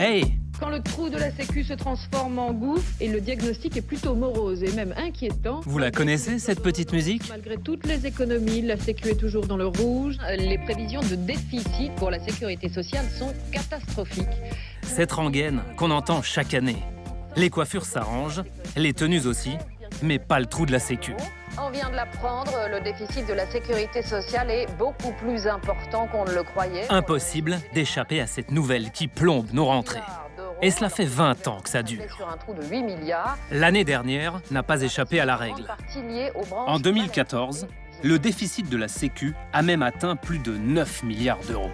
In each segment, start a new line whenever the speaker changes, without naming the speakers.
Hey!
Quand le trou de la Sécu se transforme en gouffre et le diagnostic est plutôt morose et même inquiétant.
Vous la connaissez, cette petite musique?
Malgré toutes les économies, la Sécu est toujours dans le rouge. Les prévisions de déficit pour la sécurité sociale sont catastrophiques.
Cette rengaine qu'on entend chaque année. Les coiffures s'arrangent, les tenues aussi, mais pas le trou de la Sécu.
On vient de l'apprendre, le déficit de la sécurité sociale est beaucoup plus important qu'on ne le croyait.
Impossible d'échapper à cette nouvelle qui plombe nos rentrées. Et cela fait 20 ans que ça dure. L'année dernière n'a pas échappé à la règle. En 2014, le déficit de la Sécu a même atteint plus de 9 milliards d'euros.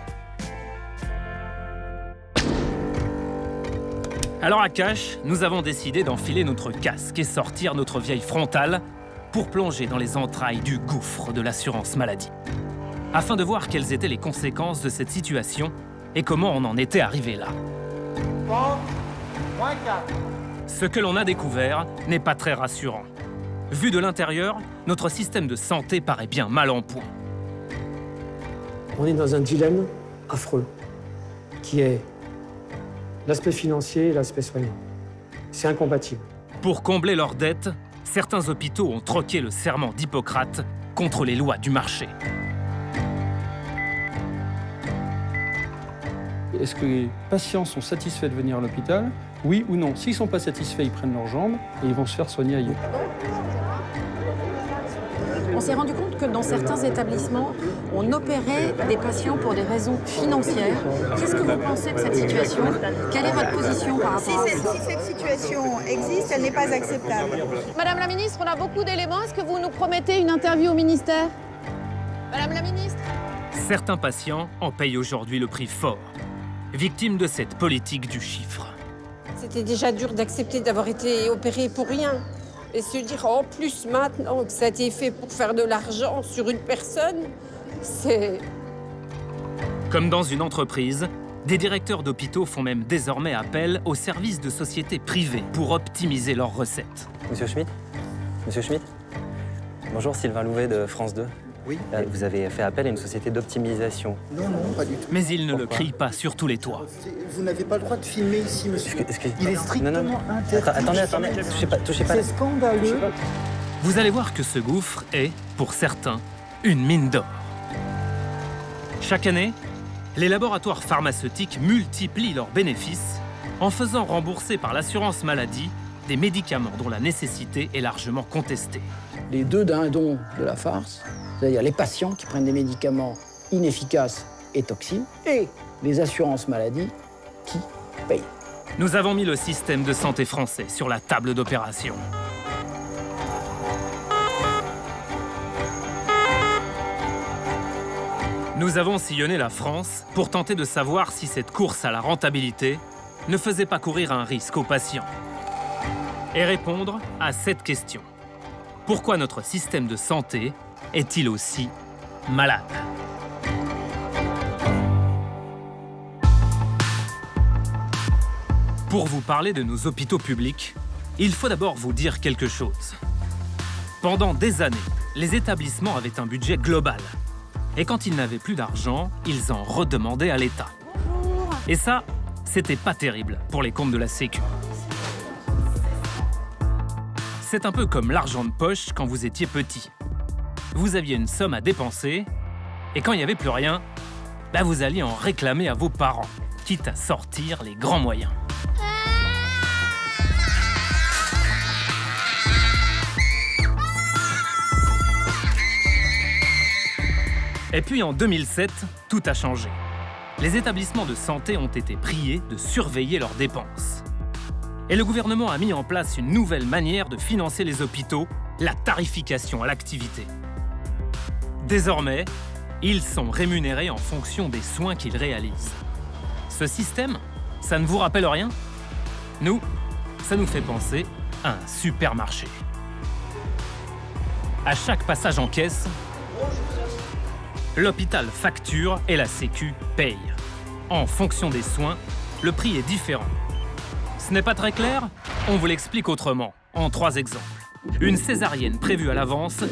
Alors à Cash, nous avons décidé d'enfiler notre casque et sortir notre vieille frontale pour plonger dans les entrailles du gouffre de l'assurance maladie. Afin de voir quelles étaient les conséquences de cette situation et comment on en était arrivé là. Ce que l'on a découvert n'est pas très rassurant. Vu de l'intérieur, notre système de santé paraît bien mal en point.
On est dans un dilemme affreux, qui est l'aspect financier et l'aspect soignant. C'est incompatible.
Pour combler leurs dettes, certains hôpitaux ont troqué le serment d'Hippocrate contre les lois du marché.
Est-ce que les patients sont satisfaits de venir à l'hôpital? Oui ou non? S'ils ne sont pas satisfaits, ils prennent leurs jambes et ils vont se faire soigner ailleurs.
On s'est rendu compte que dans certains établissements, on opérait des patients pour des raisons financières. Qu'est-ce que vous pensez de cette situation? Quelle est votre position par rapport à ça?
Si cette situation existe, elle n'est pas acceptable.
Madame la ministre, on a beaucoup d'éléments. Est-ce que vous nous promettez une interview au ministère? Madame la ministre?
Certains patients en payent aujourd'hui le prix fort, victimes de cette politique du chiffre.
C'était déjà dur d'accepter d'avoir été opéré pour rien. Et se dire en plus maintenant que ça a été fait pour faire de l'argent sur une personne, c'est...
Comme dans une entreprise, des directeurs d'hôpitaux font même désormais appel aux services de sociétés privées pour optimiser leurs recettes.
Monsieur Schmitt? Monsieur Schmitt? Bonjour, Sylvain Louvet de France 2.
Oui.
Vous avez fait appel à une société d'optimisation.
Non, non, pas du tout.
Mais il ne le crie pas sur tous les toits.
Vous n'avez pas le droit de filmer ici, monsieur. Il est strictement
non.
interdit.
Attendez, touchez pas.
C'est scandaleux.
Vous allez voir que ce gouffre est, pour certains, une mine d'or. Chaque année, les laboratoires pharmaceutiques multiplient leurs bénéfices en faisant rembourser par l'assurance maladie des médicaments dont la nécessité est largement contestée.
Les deux dindons de la farce, c'est-à-dire les patients qui prennent des médicaments inefficaces et toxiques, et les assurances maladies qui payent.
Nous avons mis le système de santé français sur la table d'opération. Nous avons sillonné la France pour tenter de savoir si cette course à la rentabilité ne faisait pas courir un risque aux patients. Et répondre à cette question. Pourquoi notre système de santé est-il aussi malade? Pour vous parler de nos hôpitaux publics, il faut d'abord vous dire quelque chose. Pendant des années, les établissements avaient un budget global. Et quand ils n'avaient plus d'argent, ils en redemandaient à l'État. Et ça, c'était pas terrible pour les comptes de la Sécu. C'est un peu comme l'argent de poche quand vous étiez petit. Vous aviez une somme à dépenser, et quand il n'y avait plus rien, vous alliez en réclamer à vos parents, quitte à sortir les grands moyens. Et puis en 2007, tout a changé. Les établissements de santé ont été priés de surveiller leurs dépenses. Et le gouvernement a mis en place une nouvelle manière de financer les hôpitaux, la tarification à l'activité. Désormais, ils sont rémunérés en fonction des soins qu'ils réalisent. Ce système, ça ne vous rappelle rien? Nous, ça nous fait penser à un supermarché. À chaque passage en caisse, l'hôpital facture et la Sécu paye. En fonction des soins, le prix est différent. Ce n'est pas très clair? On vous l'explique autrement, en 3 exemples. Une césarienne prévue à l'avance,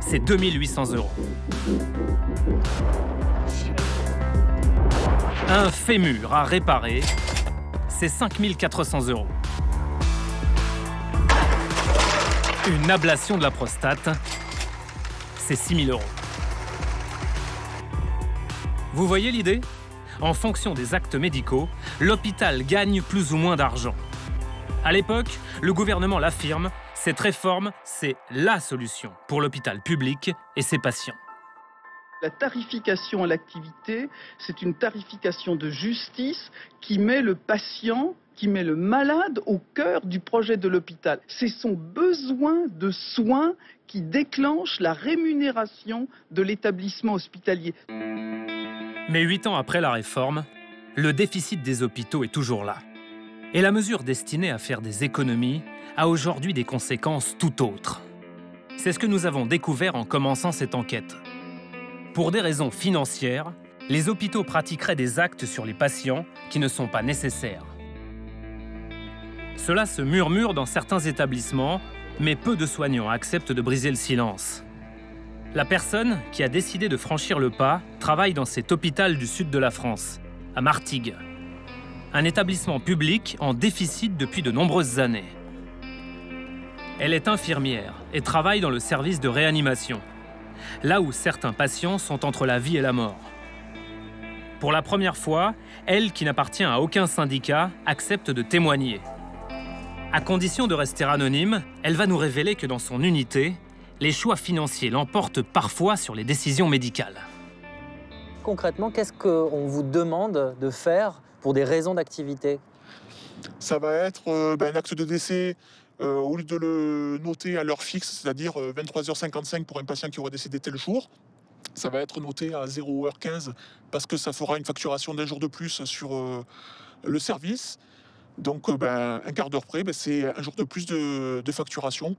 c'est 2 800 €. Un fémur à réparer, c'est 5 400 €. Une ablation de la prostate, c'est 6 000 €. Vous voyez l'idée? En fonction des actes médicaux, l'hôpital gagne plus ou moins d'argent. À l'époque, le gouvernement l'affirme, cette réforme, c'est la solution pour l'hôpital public et ses patients.
La tarification à l'activité, c'est une tarification de justice qui met le patient, qui met le malade au cœur du projet de l'hôpital. C'est son besoin de soins qui déclenche la rémunération de l'établissement hospitalier.
Mais 8 ans après la réforme, le déficit des hôpitaux est toujours là. Et la mesure destinée à faire des économies a aujourd'hui des conséquences tout autres. C'est ce que nous avons découvert en commençant cette enquête. Pour des raisons financières, les hôpitaux pratiqueraient des actes sur les patients qui ne sont pas nécessaires. Cela se murmure dans certains établissements, mais peu de soignants acceptent de briser le silence. La personne qui a décidé de franchir le pas travaille dans cet hôpital du sud de la France, à Martigues. Un établissement public en déficit depuis de nombreuses années. Elle est infirmière et travaille dans le service de réanimation, là où certains patients sont entre la vie et la mort. Pour la première fois, elle, qui n'appartient à aucun syndicat, accepte de témoigner. À condition de rester anonyme, elle va nous révéler que dans son unité, les choix financiers l'emportent parfois sur les décisions médicales.
Concrètement, qu'est-ce qu'on vous demande de faire pour des raisons d'activité?
Ça va être un acte de décès, au lieu de le noter à l'heure fixe, c'est-à-dire 23h55 pour un patient qui aurait décédé tel jour, ça va être noté à 0h15 parce que ça fera une facturation d'1 jour de plus sur le service. Donc un quart d'heure près, c'est 1 jour de plus de facturation.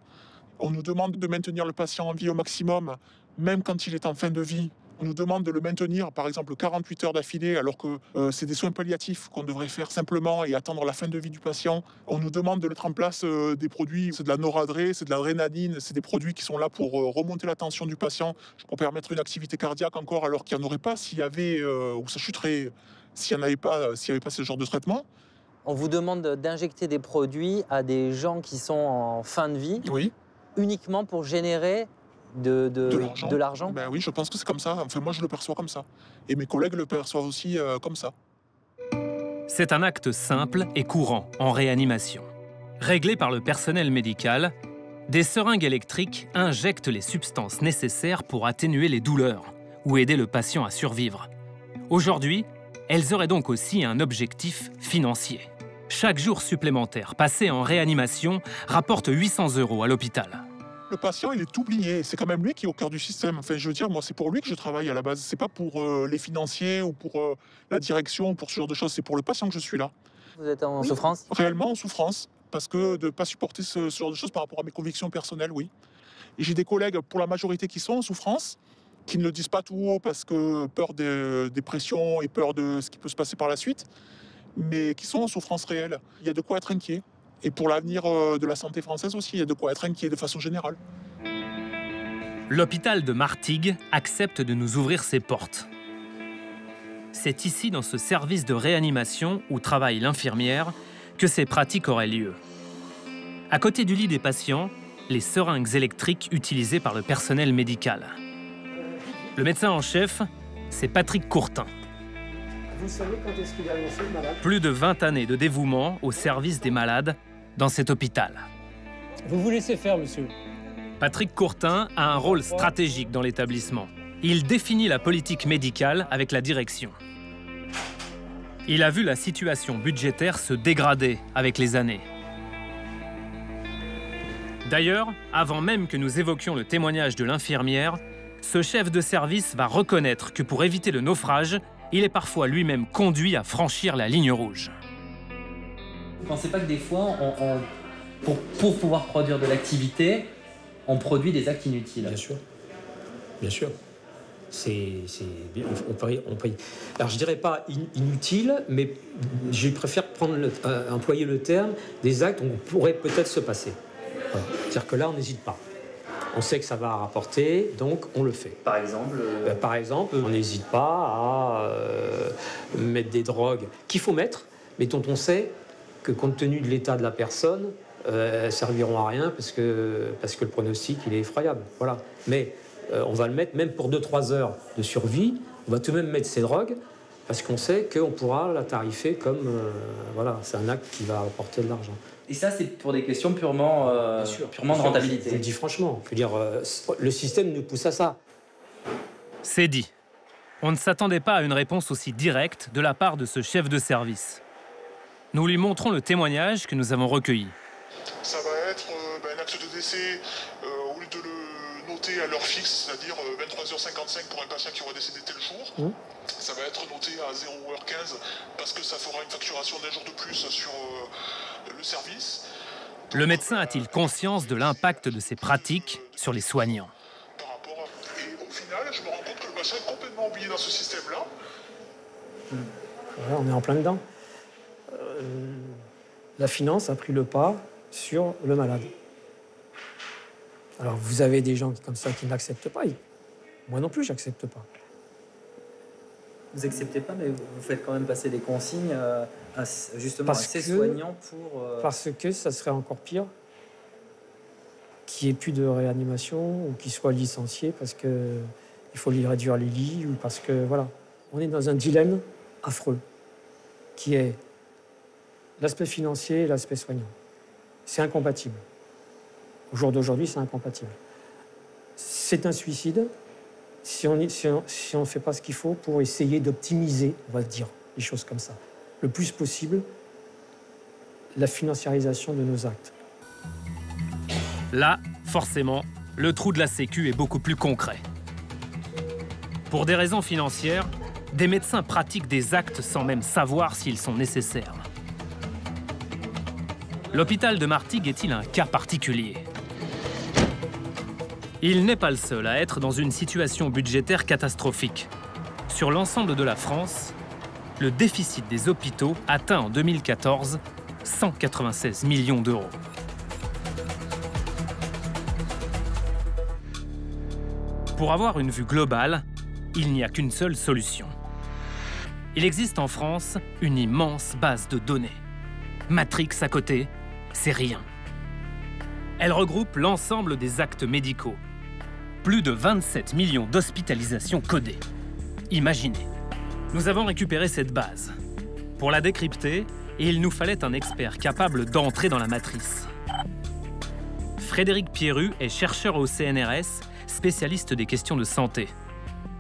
On nous demande de maintenir le patient en vie au maximum, même quand il est en fin de vie. On nous demande de le maintenir, par exemple, 48 heures d'affilée, alors que c'est des soins palliatifs qu'on devrait faire simplement et attendre la fin de vie du patient. On nous demande de mettre en place des produits, c'est de la noradré, c'est de la drénaline, c'est des produits qui sont là pour remonter la tension du patient, pour permettre une activité cardiaque encore, alors qu'il n'y en aurait pas s'il y avait, ou ça chuterait, s'il n'y avait pas ce genre de traitement.
On vous demande d'injecter des produits à des gens qui sont en fin de vie,
oui,
uniquement pour générer de l'argent.
Ben oui, je pense que c'est comme ça. Enfin, moi, je le perçois comme ça. Et mes collègues le perçoivent aussi comme ça.
C'est un acte simple et courant en réanimation. Réglé par le personnel médical, des seringues électriques injectent les substances nécessaires pour atténuer les douleurs ou aider le patient à survivre. Aujourd'hui, elles auraient donc aussi un objectif financier. Chaque jour supplémentaire passé en réanimation rapporte 800 € à l'hôpital.
Le patient, il est oublié. C'est quand même lui qui est au cœur du système. Enfin, je veux dire, moi, c'est pour lui que je travaille à la base. C'est pas pour les financiers ou pour la direction, pour ce genre de choses. C'est pour le patient que je suis là.
Vous êtes en souffrance?
Réellement en souffrance, parce que de ne pas supporter ce genre de choses par rapport à mes convictions personnelles, oui. Et j'ai des collègues, pour la majorité, qui sont en souffrance, qui ne le disent pas tout haut parce que peur des pressions et peur de ce qui peut se passer par la suite, mais qui sont en souffrance réelle. Il y a de quoi être inquiet. Et pour l'avenir de la santé française aussi, il y a de quoi être inquiet de façon générale.
L'hôpital de Martigues accepte de nous ouvrir ses portes. C'est ici, dans ce service de réanimation où travaille l'infirmière, que ces pratiques auraient lieu. À côté du lit des patients, les seringues électriques utilisées par le personnel médical. Le médecin en chef, c'est Patrick Courtin.
Vous savez quand est-ce qu'il a annoncé le malade?
Plus de 20 années de dévouement au service des malades dans cet hôpital.
Vous vous laissez faire, monsieur.
Patrick Courtin a un rôle stratégique dans l'établissement. Il définit la politique médicale avec la direction. Il a vu la situation budgétaire se dégrader avec les années. D'ailleurs, avant même que nous évoquions le témoignage de l'infirmière, ce chef de service va reconnaître que pour éviter le naufrage, il est parfois lui-même conduit à franchir la ligne rouge.
Vous ne pensez pas que des fois, pour pouvoir produire de l'activité, on produit des actes inutiles?
Bien sûr. Bien sûr. On peut, alors je dirais pas inutile, mais je préfère employer le terme des actes où on pourrait peut-être se passer. Voilà. C'est-à-dire que là, on n'hésite pas. On sait que ça va rapporter, donc on le fait.
Par exemple
Par exemple, on n'hésite pas à mettre des drogues qu'il faut mettre, mais dont on sait que compte tenu de l'état de la personne, elles serviront à rien parce que le pronostic il est effroyable. Voilà. Mais on va le mettre même pour 2-3 heures de survie. On va tout de même mettre ces drogues parce qu'on sait qu'on pourra la tarifer comme voilà, c'est un acte qui va apporter de l'argent.
Et ça, c'est pour des questions purement de rentabilité.
Je le dis franchement. Je veux dire, le système nous pousse à ça.
C'est dit. On ne s'attendait pas à une réponse aussi directe de la part de ce chef de service. Nous lui montrons le témoignage que nous avons recueilli.
Ça va être un acte de décès, au lieu de le noter à l'heure fixe, c'est-à-dire 23h55 pour un patient qui aurait décédé tel jour, ça va être noté à 0h15 parce que ça fera une facturation d'un jour de plus sur le service.
Le médecin a-t-il conscience de l'impact de ces pratiques sur les soignants?
Et au final, je me rends compte que le patient est complètement oublié dans ce système-là.
Ouais, on est en plein dedans. La finance a pris le pas sur le malade. Alors vous avez des gens comme ça qui n'acceptent pas. Moi non plus, j'accepte pas.
Vous acceptez pas, mais vous faites quand même passer des consignes justement à ces soignants pour...
Parce que ça serait encore pire qu'il n'y ait plus de réanimation ou qu'ils soient licenciés parce qu'il faut lui réduire les lits ou parce que, voilà. On est dans un dilemme affreux qui est l'aspect financier et l'aspect soignant. C'est incompatible. Au jour d'aujourd'hui, c'est incompatible. C'est un suicide si on ne fait pas ce qu'il faut pour essayer d'optimiser, on va dire, les choses comme ça, le plus possible, la financiarisation de nos actes.
Là, forcément, le trou de la Sécu est beaucoup plus concret. Pour des raisons financières, des médecins pratiquent des actes sans même savoir s'ils sont nécessaires. L'hôpital de Martigues est-il un cas particulier? Il n'est pas le seul à être dans une situation budgétaire catastrophique. Sur l'ensemble de la France, le déficit des hôpitaux atteint en 2014 196 millions d'euros. Pour avoir une vue globale, il n'y a qu'une seule solution. Il existe en France une immense base de données. Matrix à côté, c'est rien. Elle regroupe l'ensemble des actes médicaux. Plus de 27 millions d'hospitalisations codées. Imaginez. Nous avons récupéré cette base. Pour la décrypter, il nous fallait un expert capable d'entrer dans la matrice. Frédéric Pierru est chercheur au CNRS, spécialiste des questions de santé.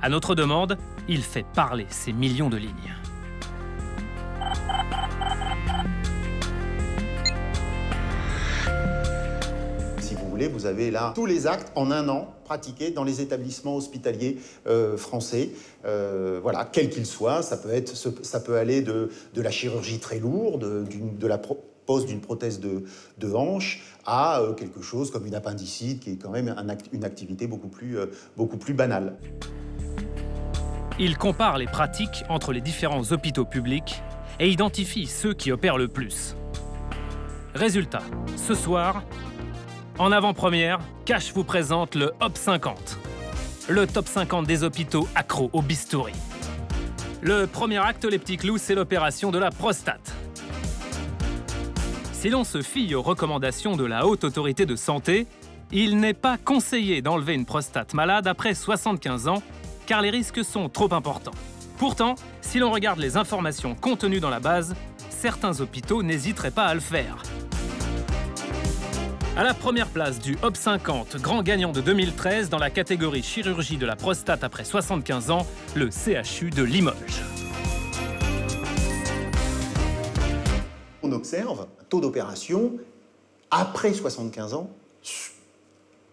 À notre demande, il fait parler ces millions de lignes.
Vous avez là tous les actes en un an pratiqués dans les établissements hospitaliers français, voilà, quels qu'ils soient. Ça peut aller de la chirurgie très lourde, de la pose d'une prothèse de hanche, à quelque chose comme une appendicite, qui est quand même une activité beaucoup plus banale.
Il compare les pratiques entre les différents hôpitaux publics et identifie ceux qui opèrent le plus. Résultat, ce soir, en avant-première, Cash vous présente le Hop 50. Le top 50 des hôpitaux accros au bistouri. Le premier acte, les petits clous, c'est l'opération de la prostate. Si l'on se fie aux recommandations de la Haute Autorité de Santé, il n'est pas conseillé d'enlever une prostate malade après 75 ans, car les risques sont trop importants. Pourtant, si l'on regarde les informations contenues dans la base, certains hôpitaux n'hésiteraient pas à le faire. À la première place du Hop 50, grand gagnant de 2013 dans la catégorie chirurgie de la prostate après 75 ans, le CHU de Limoges.
On observe un taux d'opération après 75 ans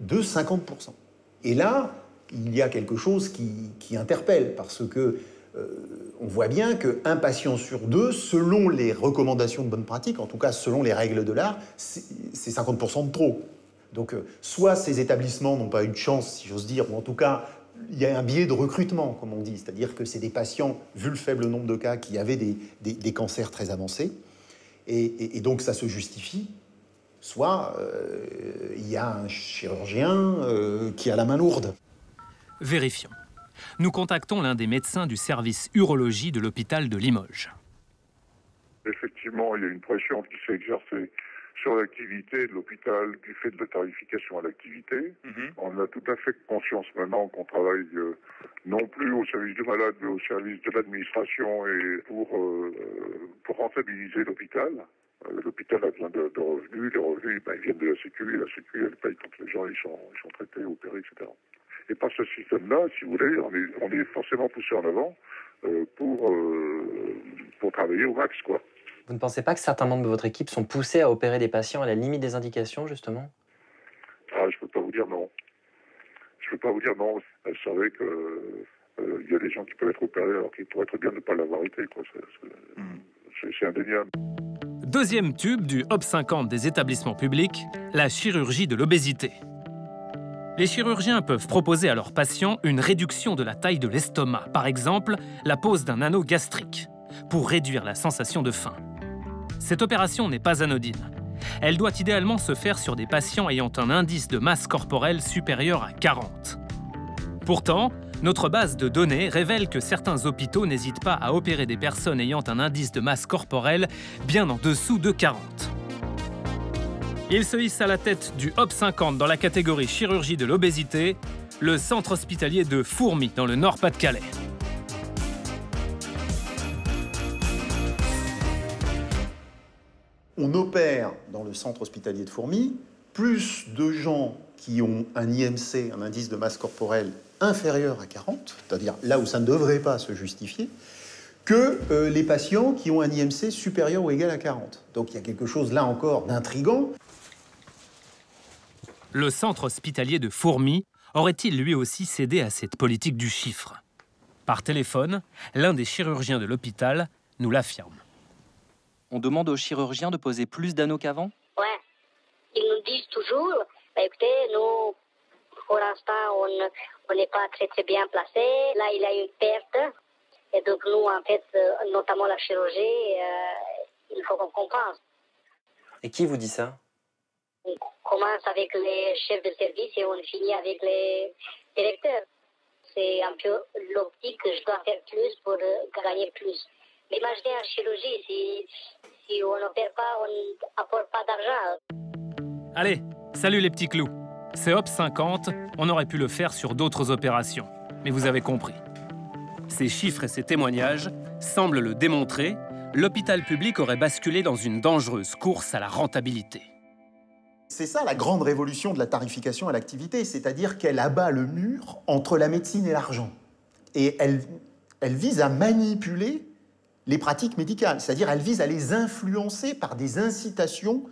de 50%. Et là, il y a quelque chose qui interpelle, parce que on voit bien qu'un patient sur deux, selon les recommandations de bonne pratique, en tout cas selon les règles de l'art, c'est 50% de trop. Donc soit ces établissements n'ont pas eu de chance, si j'ose dire, ou en tout cas il y a un biais de recrutement, comme on dit, c'est-à-dire que c'est des patients, vu le faible nombre de cas, qui avaient des cancers très avancés, et donc ça se justifie. Soit il y a un chirurgien qui a la main lourde.
Vérifions. Nous contactons l'un des médecins du service urologie de l'hôpital de Limoges.
Effectivement, effectivement, il y a une pression qui s'est exercée sur l'activité de l'hôpital du fait de la tarification à l'activité. On a tout à fait conscience maintenant qu'on travaille non plus au service du malade, mais au service de l'administration et pour rentabiliser l'hôpital. L'hôpital a besoin de revenus, les revenus ils viennent de la Sécu, et la Sécu elle paye quand les gens ils sont traités, opérés, etc. Et par ce système-là, si vous voulez, on est forcément poussé en avant pour travailler au max, quoi.
Vous ne pensez pas que certains membres de votre équipe sont poussés à opérer des patients à la limite des indications, justement?
Ah, je peux pas vous dire non. Je peux pas vous dire non. Elle savait que il y a des gens qui peuvent être opérés alors qu'ils pourraient très bien ne pas l'avoir été, quoi. C'est indéniable.
Deuxième tube du HOP 50 des établissements publics, la chirurgie de l'obésité. Les chirurgiens peuvent proposer à leurs patients une réduction de la taille de l'estomac, par exemple la pose d'un anneau gastrique, pour réduire la sensation de faim. Cette opération n'est pas anodine. Elle doit idéalement se faire sur des patients ayant un indice de masse corporelle supérieur à 40. Pourtant, notre base de données révèle que certains hôpitaux n'hésitent pas à opérer des personnes ayant un indice de masse corporelle bien en dessous de 40. Il se hisse à la tête du HOP 50 dans la catégorie chirurgie de l'obésité, le centre hospitalier de Fourmies dans le Nord-Pas-de-Calais.
On opère dans le centre hospitalier de Fourmies plus de gens qui ont un IMC, un indice de masse corporelle, inférieur à 40, c'est-à-dire là où ça ne devrait pas se justifier, que les patients qui ont un IMC supérieur ou égal à 40. Donc il y a quelque chose là encore d'intriguant.
Le centre hospitalier de Fourmies aurait-il lui aussi cédé à cette politique du chiffre? Par téléphone, l'un des chirurgiens de l'hôpital nous l'affirme.
On demande aux chirurgiens de poser plus d'anneaux qu'avant?
Ouais. Ils nous disent toujours, bah, écoutez, nous, pour l'instant, on n'est pas très bien placé. Là, il y a une perte. Et donc, nous, en fait, notamment la chirurgie, il faut qu'on compense.
Et qui vous dit ça?
On commence avec les chefs de service et on finit avec les directeurs. C'est un peu l'optique que je dois faire plus pour gagner plus. Mais imaginez en chirurgie, si on n'opère pas, on n'apporte pas d'argent.
Allez, salut les petits clous. C'est HOP 50, on aurait pu le faire sur d'autres opérations. Mais vous avez compris. Ces chiffres et ces témoignages semblent le démontrer, l'hôpital public aurait basculé dans une dangereuse course à la rentabilité.
C'est ça la grande révolution de la tarification à l'activité, c'est-à-dire qu'elle abat le mur entre la médecine et l'argent. Et elle vise à manipuler les pratiques médicales, c'est-à-dire elle vise à les influencer par des incitations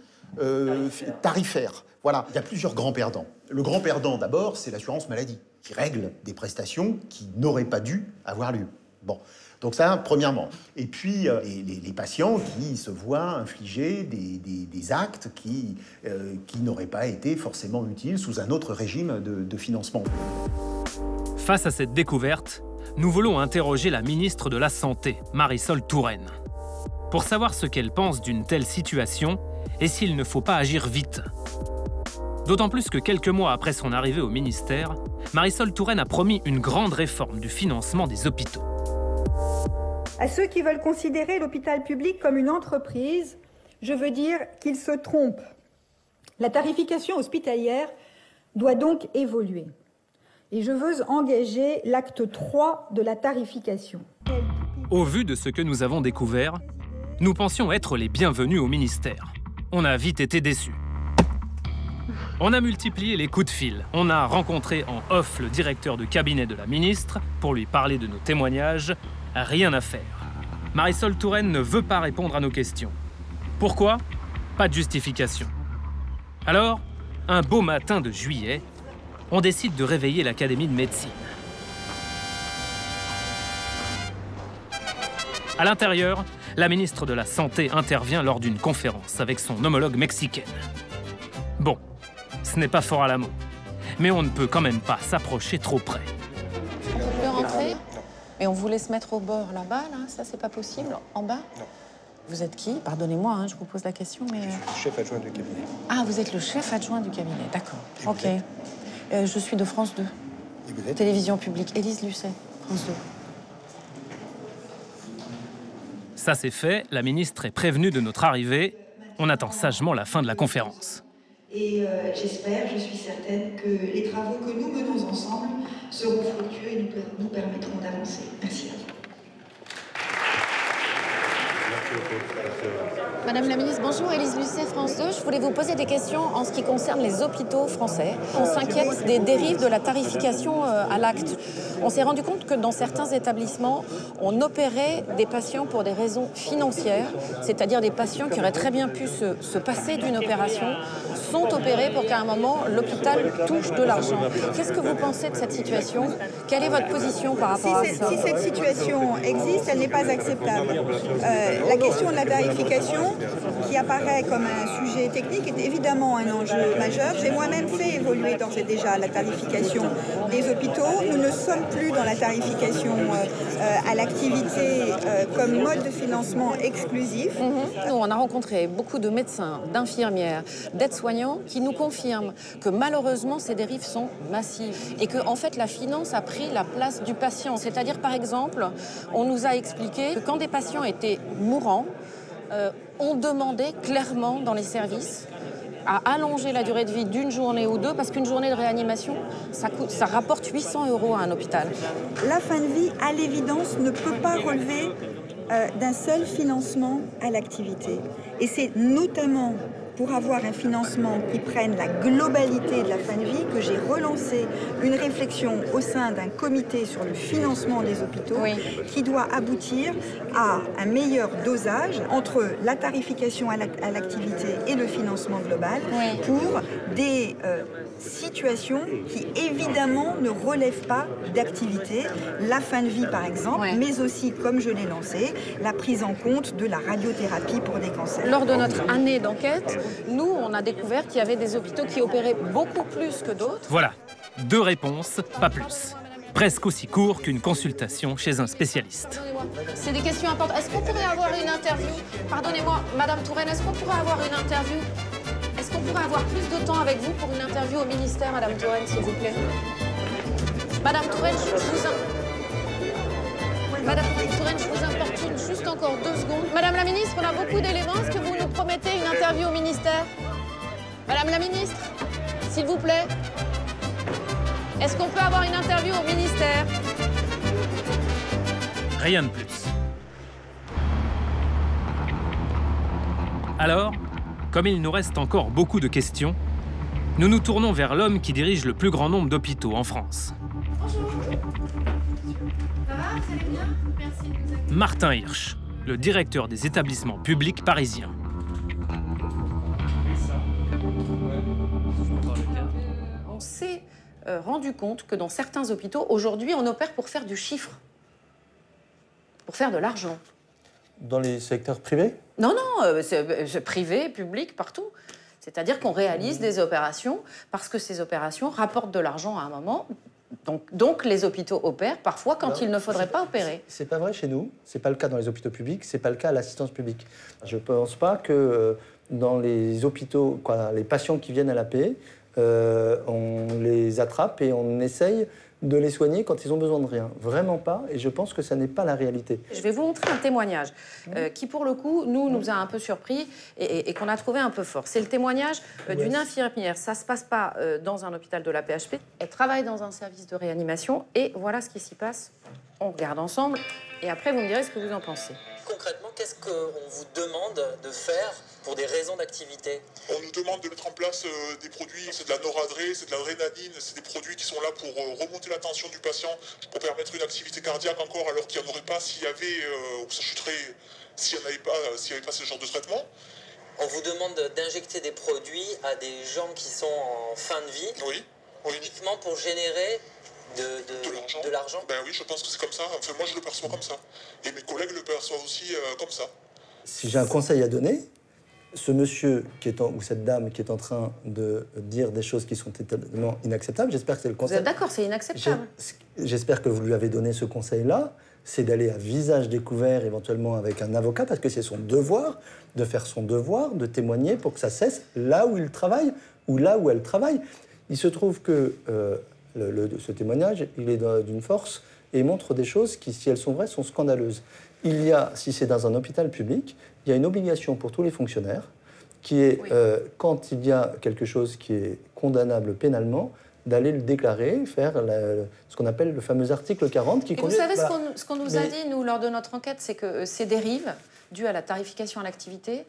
tarifaires. Voilà, il y a plusieurs grands perdants. Le grand perdant, d'abord, c'est l'assurance maladie, qui règle des prestations qui n'auraient pas dû avoir lieu. Bon, donc ça, premièrement. Et puis, les patients qui se voient infliger des actes qui n'auraient pas été forcément utiles sous un autre régime de financement.
Face à cette découverte, nous voulons interroger la ministre de la Santé, Marisol Touraine, pour savoir ce qu'elle pense d'une telle situation et s'il ne faut pas agir vite. D'autant plus que quelques mois après son arrivée au ministère, Marisol Touraine a promis une grande réforme du financement des hôpitaux.
À ceux qui veulent considérer l'hôpital public comme une entreprise, je veux dire qu'ils se trompent. La tarification hospitalière doit donc évoluer. Et je veux engager l'acte 3 de la tarification.
Au vu de ce que nous avons découvert, nous pensions être les bienvenus au ministère. On a vite été déçus. On a multiplié les coups de fil. On a rencontré en off le directeur de cabinet de la ministre pour lui parler de nos témoignages. Rien à faire. Marisol Touraine ne veut pas répondre à nos questions. Pourquoi? Pas de justification. Alors, un beau matin de juillet, on décide de réveiller l'Académie de médecine. À l'intérieur, la ministre de la Santé intervient lors d'une conférence avec son homologue mexicaine. Bon, ce n'est pas fort à la mot, mais on ne peut quand même pas s'approcher trop près.
On peut rentrer? Et on voulait se mettre au bord là-bas, là, ça c'est pas possible? En bas?
Non.
Vous êtes qui? Pardonnez-moi, hein, je vous pose la question, mais...
Je suis le chef adjoint du cabinet.
Ah, vous êtes le chef adjoint du cabinet, d'accord. Ok. Je suis de France 2.
Et vous êtes?
Télévision publique. Élise Lucet, France 2.
Ça c'est fait, la ministre est prévenue de notre arrivée. On attend sagement la fin de la conférence.
Et j'espère, je suis certaine que les travaux que nous menons ensemble seront fructueux et nous permettront d'avancer. Merci à vous.
Madame la ministre, bonjour, Élise Lucet, France 2. Je voulais vous poser des questions en ce qui concerne les hôpitaux français. On s'inquiète des dérives de la tarification à l'acte. On s'est rendu compte que dans certains établissements, on opérait des patients pour des raisons financières, c'est-à-dire des patients qui auraient très bien pu se passer d'une opération, sont opérés pour qu'à un moment, l'hôpital touche de l'argent. Qu'est-ce que vous pensez de cette situation? Quelle est votre position par rapport à ça?
Si cette situation existe, elle n'est pas acceptable. La question de la tarification, qui apparaît comme un sujet technique, est évidemment un enjeu majeur. J'ai moi-même fait évoluer d'ores et déjà la tarification des hôpitaux. Nous ne sommes plus dans la tarification à l'activité comme mode de financement exclusif.
Nous, on a rencontré beaucoup de médecins, d'infirmières, d'aides-soignants qui nous confirment que malheureusement, ces dérives sont massives et que en fait, la finance a pris la place du patient. C'est-à-dire, par exemple, on nous a expliqué que quand des patients étaient mourants, on demandait clairement dans les services à allonger la durée de vie d'une journée ou deux, parce qu'une journée de réanimation, ça rapporte 800 € à un hôpital.
La fin de vie, à l'évidence, ne peut pas relever d'un seul financement à l'activité. Et c'est notamment pour avoir un financement qui prenne la globalité de la fin de vie que j'ai relancé une réflexion au sein d'un comité sur le financement des hôpitaux qui doit aboutir à un meilleur dosage entre la tarification à l'activité et le financement global pour des situations qui évidemment ne relèvent pas d'activité, la fin de vie par exemple, mais aussi, comme je l'ai lancé, la prise en compte de la radiothérapie pour des cancers.
Lors de notre année d'enquête, nous, on a découvert qu'il y avait des hôpitaux qui opéraient beaucoup plus que d'autres.
Voilà, 2 réponses, pas plus. Presque aussi court qu'une consultation chez un spécialiste.
C'est des questions importantes. Est-ce qu'on pourrait avoir une interview? Pardonnez-moi, Madame Touraine, est-ce qu'on pourrait avoir une interview? Est-ce qu'on pourrait avoir plus de temps avec vous pour une interview au ministère, Madame Touraine, s'il vous plaît? Madame Touraine, Madame Touraine, je vous importune juste encore 2 secondes. Madame la ministre, on a beaucoup d'éléments. Est-ce que vous nous promettez une interview au ministère? Madame la ministre, s'il vous plaît. Est-ce qu'on peut avoir une interview au ministère?
Rien de plus. Alors, comme il nous reste encore beaucoup de questions, nous nous tournons vers l'homme qui dirige le plus grand nombre d'hôpitaux en France.
Bonjour. Ça va, vous allez bien? Merci de nous accueillir.
Martin Hirsch, le directeur des établissements publics parisiens.
On s'est rendu compte que dans certains hôpitaux, aujourd'hui, on opère pour faire du chiffre, pour faire de l'argent.
Dans les secteurs privés?
Non, non, c'est privé, public, partout. C'est-à-dire qu'on réalise des opérations parce que ces opérations rapportent de l'argent à un moment. Donc les hôpitaux opèrent parfois quand il ne faudrait pas opérer.
C'est pas vrai chez nous, c'est pas le cas dans les hôpitaux publics, c'est pas le cas à l'assistance publique. Je pense pas que dans les hôpitaux, les patients qui viennent à la paix, on les attrape et on essaye de les soigner quand ils ont besoin de rien. Vraiment pas, et je pense que ça n'est pas la réalité.
Je vais vous montrer un témoignage qui, pour le coup, nous a un peu surpris et qu'on a trouvé un peu fort. C'est le témoignage d'une infirmière. Ça se passe pas dans un hôpital de la PHP. Elle travaille dans un service de réanimation et voilà ce qui s'y passe. On regarde ensemble et après, vous me direz ce que vous en pensez.
Concrètement, qu'est-ce qu'on vous demande de faire pour des raisons d'activité?
On nous demande de mettre en place des produits, c'est de la noradré, c'est de l'adrénaline, c'est des produits qui sont là pour remonter la tension du patient, pour permettre une activité cardiaque encore, alors qu'il n'y en aurait pas s'il y avait, ou ça chuterait s'il n'y avait pas ce genre de traitement.
On vous demande d'injecter des produits à des gens qui sont en fin de vie, uniquement pour générer de l'argent.
Ben oui, je pense que c'est comme ça. Enfin, moi, je le perçois comme ça. Et mes collègues le perçoivent aussi comme ça.
Si j'ai un conseil à donner, ce monsieur ou cette dame qui est en train de dire des choses qui sont totalement inacceptables, j'espère que c'est le conseil.
Vous êtes d'accord, c'est inacceptable.
J'espère que vous lui avez donné ce conseil-là, c'est d'aller à visage découvert, éventuellement avec un avocat, parce que c'est son devoir de faire son devoir, de témoigner pour que ça cesse là où il travaille ou là où elle travaille. Il se trouve que ce témoignage, il est d'une force et montrent des choses qui, si elles sont vraies, sont scandaleuses. Il y a, si c'est dans un hôpital public, il y a une obligation pour tous les fonctionnaires qui est, quand il y a quelque chose qui est condamnable pénalement, d'aller le déclarer, faire ce qu'on appelle le fameux article 40 qui conduit...
Vous savez ce qu'on nous a dit, nous, lors de notre enquête, c'est que ces dérives dues à la tarification à l'activité,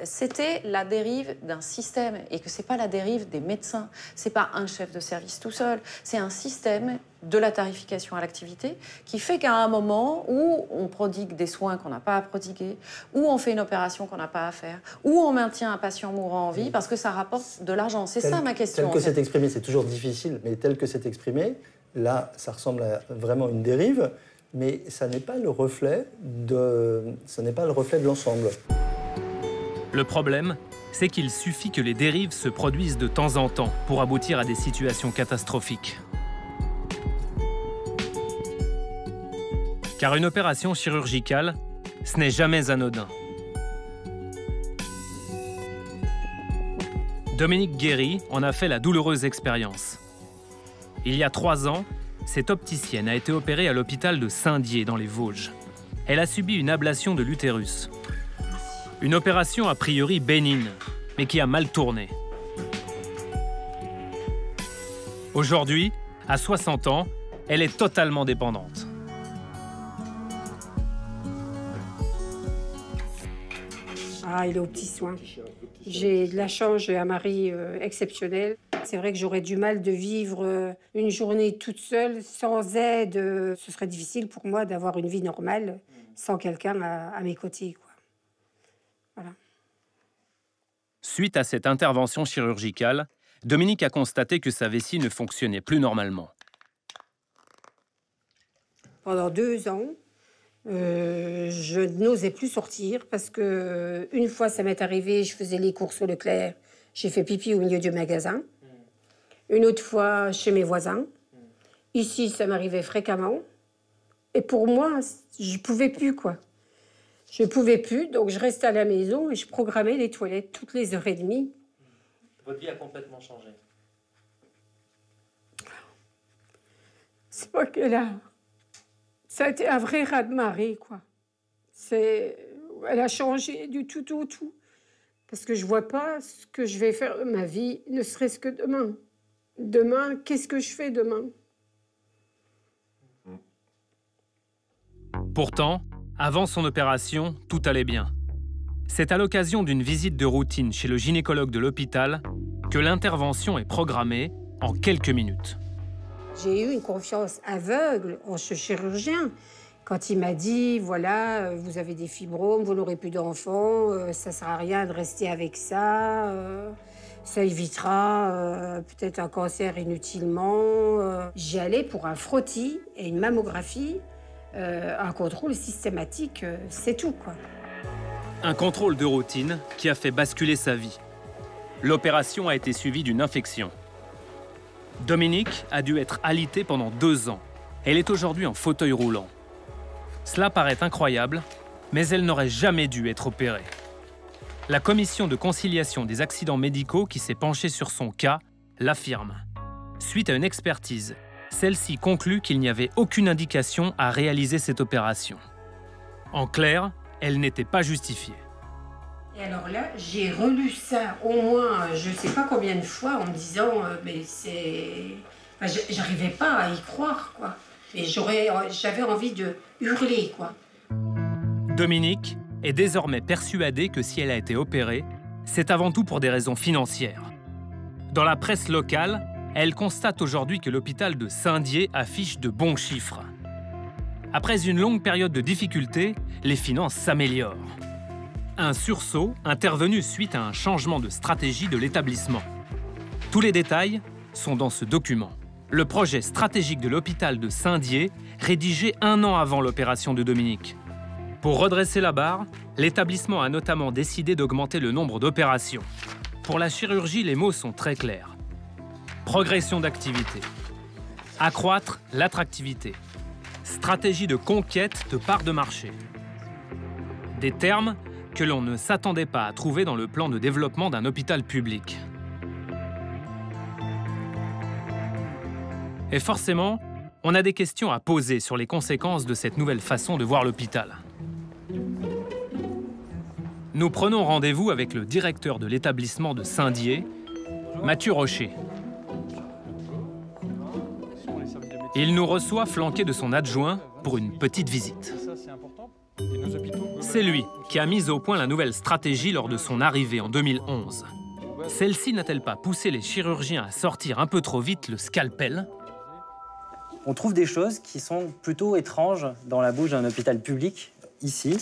c'était la dérive d'un système et que c'est pas la dérive des médecins. C'est pas un chef de service tout seul, c'est un système de la tarification à l'activité qui fait qu'à un moment où on prodigue des soins qu'on n'a pas à prodiguer, où on fait une opération qu'on n'a pas à faire, où on maintient un patient mourant en vie parce que ça rapporte de l'argent. C'est ça ma question.
Tel que c'est exprimé, c'est toujours difficile, mais tel que c'est exprimé, là, ça ressemble à vraiment une dérive, mais ça n'est pas le reflet de l'ensemble.
Le problème, c'est qu'il suffit que les dérives se produisent de temps en temps pour aboutir à des situations catastrophiques. Car une opération chirurgicale, ce n'est jamais anodin. Dominique Guéry en a fait la douloureuse expérience. Il y a 3 ans, cette opticienne a été opérée à l'hôpital de Saint-Dié dans les Vosges. Elle a subi une ablation de l'utérus. Une opération a priori bénigne, mais qui a mal tourné. Aujourd'hui, à 60 ans, elle est totalement dépendante.
Ah, il est aux petits soins. J'ai de la chance, j'ai un mari exceptionnel. C'est vrai que j'aurais du mal de vivre une journée toute seule, sans aide. Ce serait difficile pour moi d'avoir une vie normale sans quelqu'un à mes côtés, quoi. Voilà.
Suite à cette intervention chirurgicale, Dominique a constaté que sa vessie ne fonctionnait plus normalement.
Pendant 2 ans, je n'osais plus sortir parce que une fois ça m'est arrivé, je faisais les courses au Leclerc, j'ai fait pipi au milieu du magasin. Une autre fois chez mes voisins. Ici, ça m'arrivait fréquemment. Et pour moi, je pouvais plus, quoi. Je pouvais plus, donc je restais à la maison et je programmais les toilettes toutes les heures et demie.
Votre vie a complètement changé.
C'est pas que là. Ça a été un vrai raz-de-marée, quoi. Elle a changé du tout au tout. Parce que je vois pas ce que je vais faire de ma vie, ne serait-ce que demain. Demain, qu'est-ce que je fais demain?
Pourtant, avant son opération, tout allait bien. C'est à l'occasion d'une visite de routine chez le gynécologue de l'hôpital que l'intervention est programmée en quelques minutes.
J'ai eu une confiance aveugle en ce chirurgien. Quand il m'a dit, voilà, vous avez des fibromes, vous n'aurez plus d'enfants, ça ne sert à rien de rester avec ça, ça évitera peut-être un cancer inutilement. J'y allais pour un frottis et une mammographie, un contrôle systématique, c'est tout, quoi.
Un contrôle de routine qui a fait basculer sa vie. L'opération a été suivie d'une infection. Dominique a dû être alitée pendant 2 ans. Elle est aujourd'hui en fauteuil roulant. Cela paraît incroyable, mais elle n'aurait jamais dû être opérée. La commission de conciliation des accidents médicaux qui s'est penchée sur son cas l'affirme. Suite à une expertise, celle-ci conclut qu'il n'y avait aucune indication à réaliser cette opération. En clair, elle n'était pas justifiée.
Et alors là, j'ai relu ça au moins, je ne sais pas combien de fois, en me disant, mais c'est... Enfin, j'arrivais pas à y croire, quoi. Et j'avais envie de hurler, quoi.
Dominique est désormais persuadée que si elle a été opérée, c'est avant tout pour des raisons financières. Dans la presse locale, elle constate aujourd'hui que l'hôpital de Saint-Dié affiche de bons chiffres. Après une longue période de difficultés, les finances s'améliorent. Un sursaut intervenu suite à un changement de stratégie de l'établissement. Tous les détails sont dans ce document. Le projet stratégique de l'hôpital de Saint-Dié, rédigé 1 an avant l'opération de Dominique. Pour redresser la barre, l'établissement a notamment décidé d'augmenter le nombre d'opérations. Pour la chirurgie, les mots sont très clairs. Progression d'activité. Accroître l'attractivité. Stratégie de conquête de parts de marché. Des termes que l'on ne s'attendait pas à trouver dans le plan de développement d'un hôpital public. Et forcément, on a des questions à poser sur les conséquences de cette nouvelle façon de voir l'hôpital. Nous prenons rendez-vous avec le directeur de l'établissement de Saint-Dié, Mathieu Rocher. Il nous reçoit flanqué de son adjoint pour une petite visite. C'est lui qui a mis au point la nouvelle stratégie lors de son arrivée en 2011. Celle-ci n'a-t-elle pas poussé les chirurgiens à sortir un peu trop vite le scalpel?
On trouve des choses qui sont plutôt étranges dans la bouche d'un hôpital public, ici.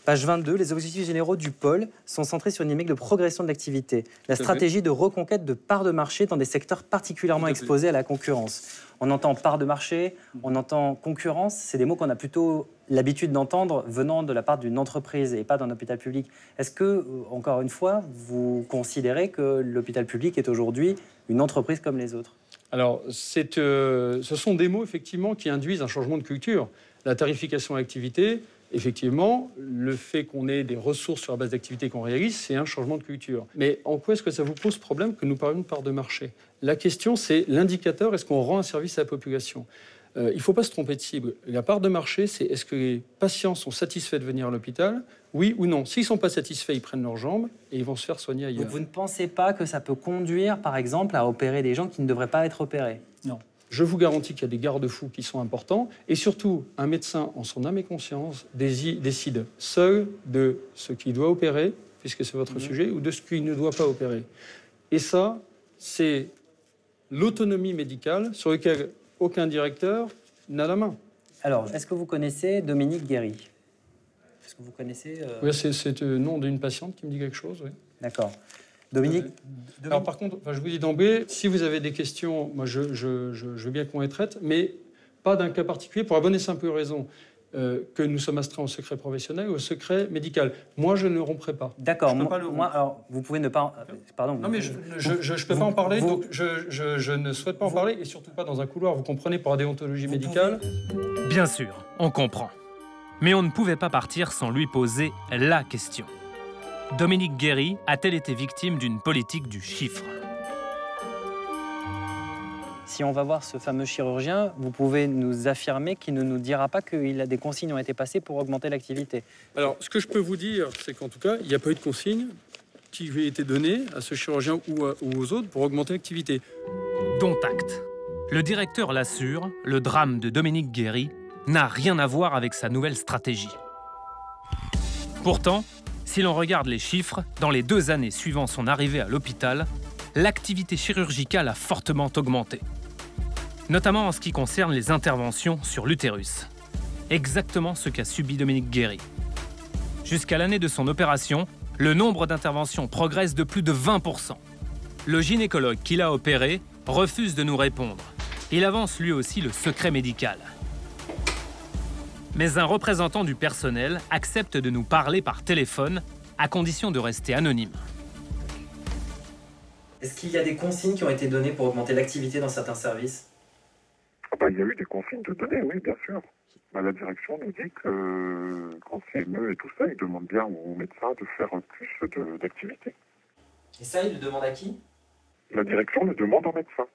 Page 22, les objectifs généraux du pôle sont centrés sur une dynamique de progression de l'activité. La stratégie de reconquête de parts de marché dans des secteurs particulièrement exposés à la concurrence. On entend part de marché, on entend concurrence. C'est des mots qu'on a plutôt l'habitude d'entendre venant de la part d'une entreprise et pas d'un hôpital public. Est-ce que, encore une fois, vous considérez que l'hôpital public est aujourd'hui une entreprise comme les autres?
Alors, ce sont des mots, effectivement, qui induisent un changement de culture. La tarification à l'activité, effectivement, le fait qu'on ait des ressources sur la base d'activité qu'on réalise, c'est un changement de culture. Mais en quoi est-ce que ça vous pose problème que nous parlions de part de marché? La question, c'est l'indicateur, est-ce qu'on rend un service à la population? Il ne faut pas se tromper de cible. La part de marché, c'est est-ce que les patients sont satisfaits de venir à l'hôpital? Oui ou non? S'ils ne sont pas satisfaits, ils prennent leurs jambes et ils vont se faire soigner ailleurs.
Donc vous ne pensez pas que ça peut conduire, par exemple, à opérer des gens qui ne devraient pas être opérés?
Non. Je vous garantis qu'il y a des garde-fous qui sont importants. Et surtout, un médecin, en son âme et conscience, décide seul de ce qu'il doit opérer, puisque c'est votre sujet, ou de ce qu'il ne doit pas opérer. Et ça, c'est l'autonomie médicale sur laquelle aucun directeur n'a la main.
Alors, est-ce que vous connaissez Dominique Guéry? Est-ce que vous connaissez
Oui, c'est le nom d'une patiente qui me dit quelque chose, oui.
D'accord. Dominique.
Alors par contre, je vous dis d'emblée, si vous avez des questions, moi je veux bien qu'on les traite, mais pas d'un cas particulier, pour la bonne et simple raison que nous sommes astreints au secret professionnel ou au secret médical. Moi, je ne romprai pas.
D'accord. Moi, alors, vous pouvez ne pas... Pardon.
Non, mais je ne peux pas en parler, donc je ne souhaite pas en parler, et surtout pas dans un couloir, vous comprenez, pour la déontologie médicale.
Bien sûr, on comprend. Mais on ne pouvait pas partir sans lui poser la question. Dominique Guéry a-t-elle été victime d'une politique du chiffre?
Si on va voir ce fameux chirurgien, vous pouvez nous affirmer qu'il ne nous dira pas que des consignes ont été passées pour augmenter l'activité?
Alors, ce que je peux vous dire, c'est qu'en tout cas, il n'y a pas eu de consigne qui lui a été donnée à ce chirurgien ou aux autres pour augmenter l'activité.
Dont acte. Le directeur l'assure, le drame de Dominique Guéry n'a rien à voir avec sa nouvelle stratégie. Pourtant, si l'on regarde les chiffres, dans les 2 années suivant son arrivée à l'hôpital, l'activité chirurgicale a fortement augmenté. Notamment en ce qui concerne les interventions sur l'utérus. Exactement ce qu'a subi Dominique Guéry. Jusqu'à l'année de son opération, le nombre d'interventions progresse de plus de 20%. Le gynécologue qui l'a opéré refuse de nous répondre. Il avance lui aussi le secret médical. Mais un représentant du personnel accepte de nous parler par téléphone, à condition de rester anonyme.
Est-ce qu'il y a des consignes qui ont été données pour augmenter l'activité dans certains services?
Il y a eu des consignes de données, oui, bien sûr. La direction nous dit que quand c'est CME et tout ça, ils demandent bien aux médecins de faire plus d'activité.
Et ça, ils le demandent à qui?
La direction le demande aux médecins.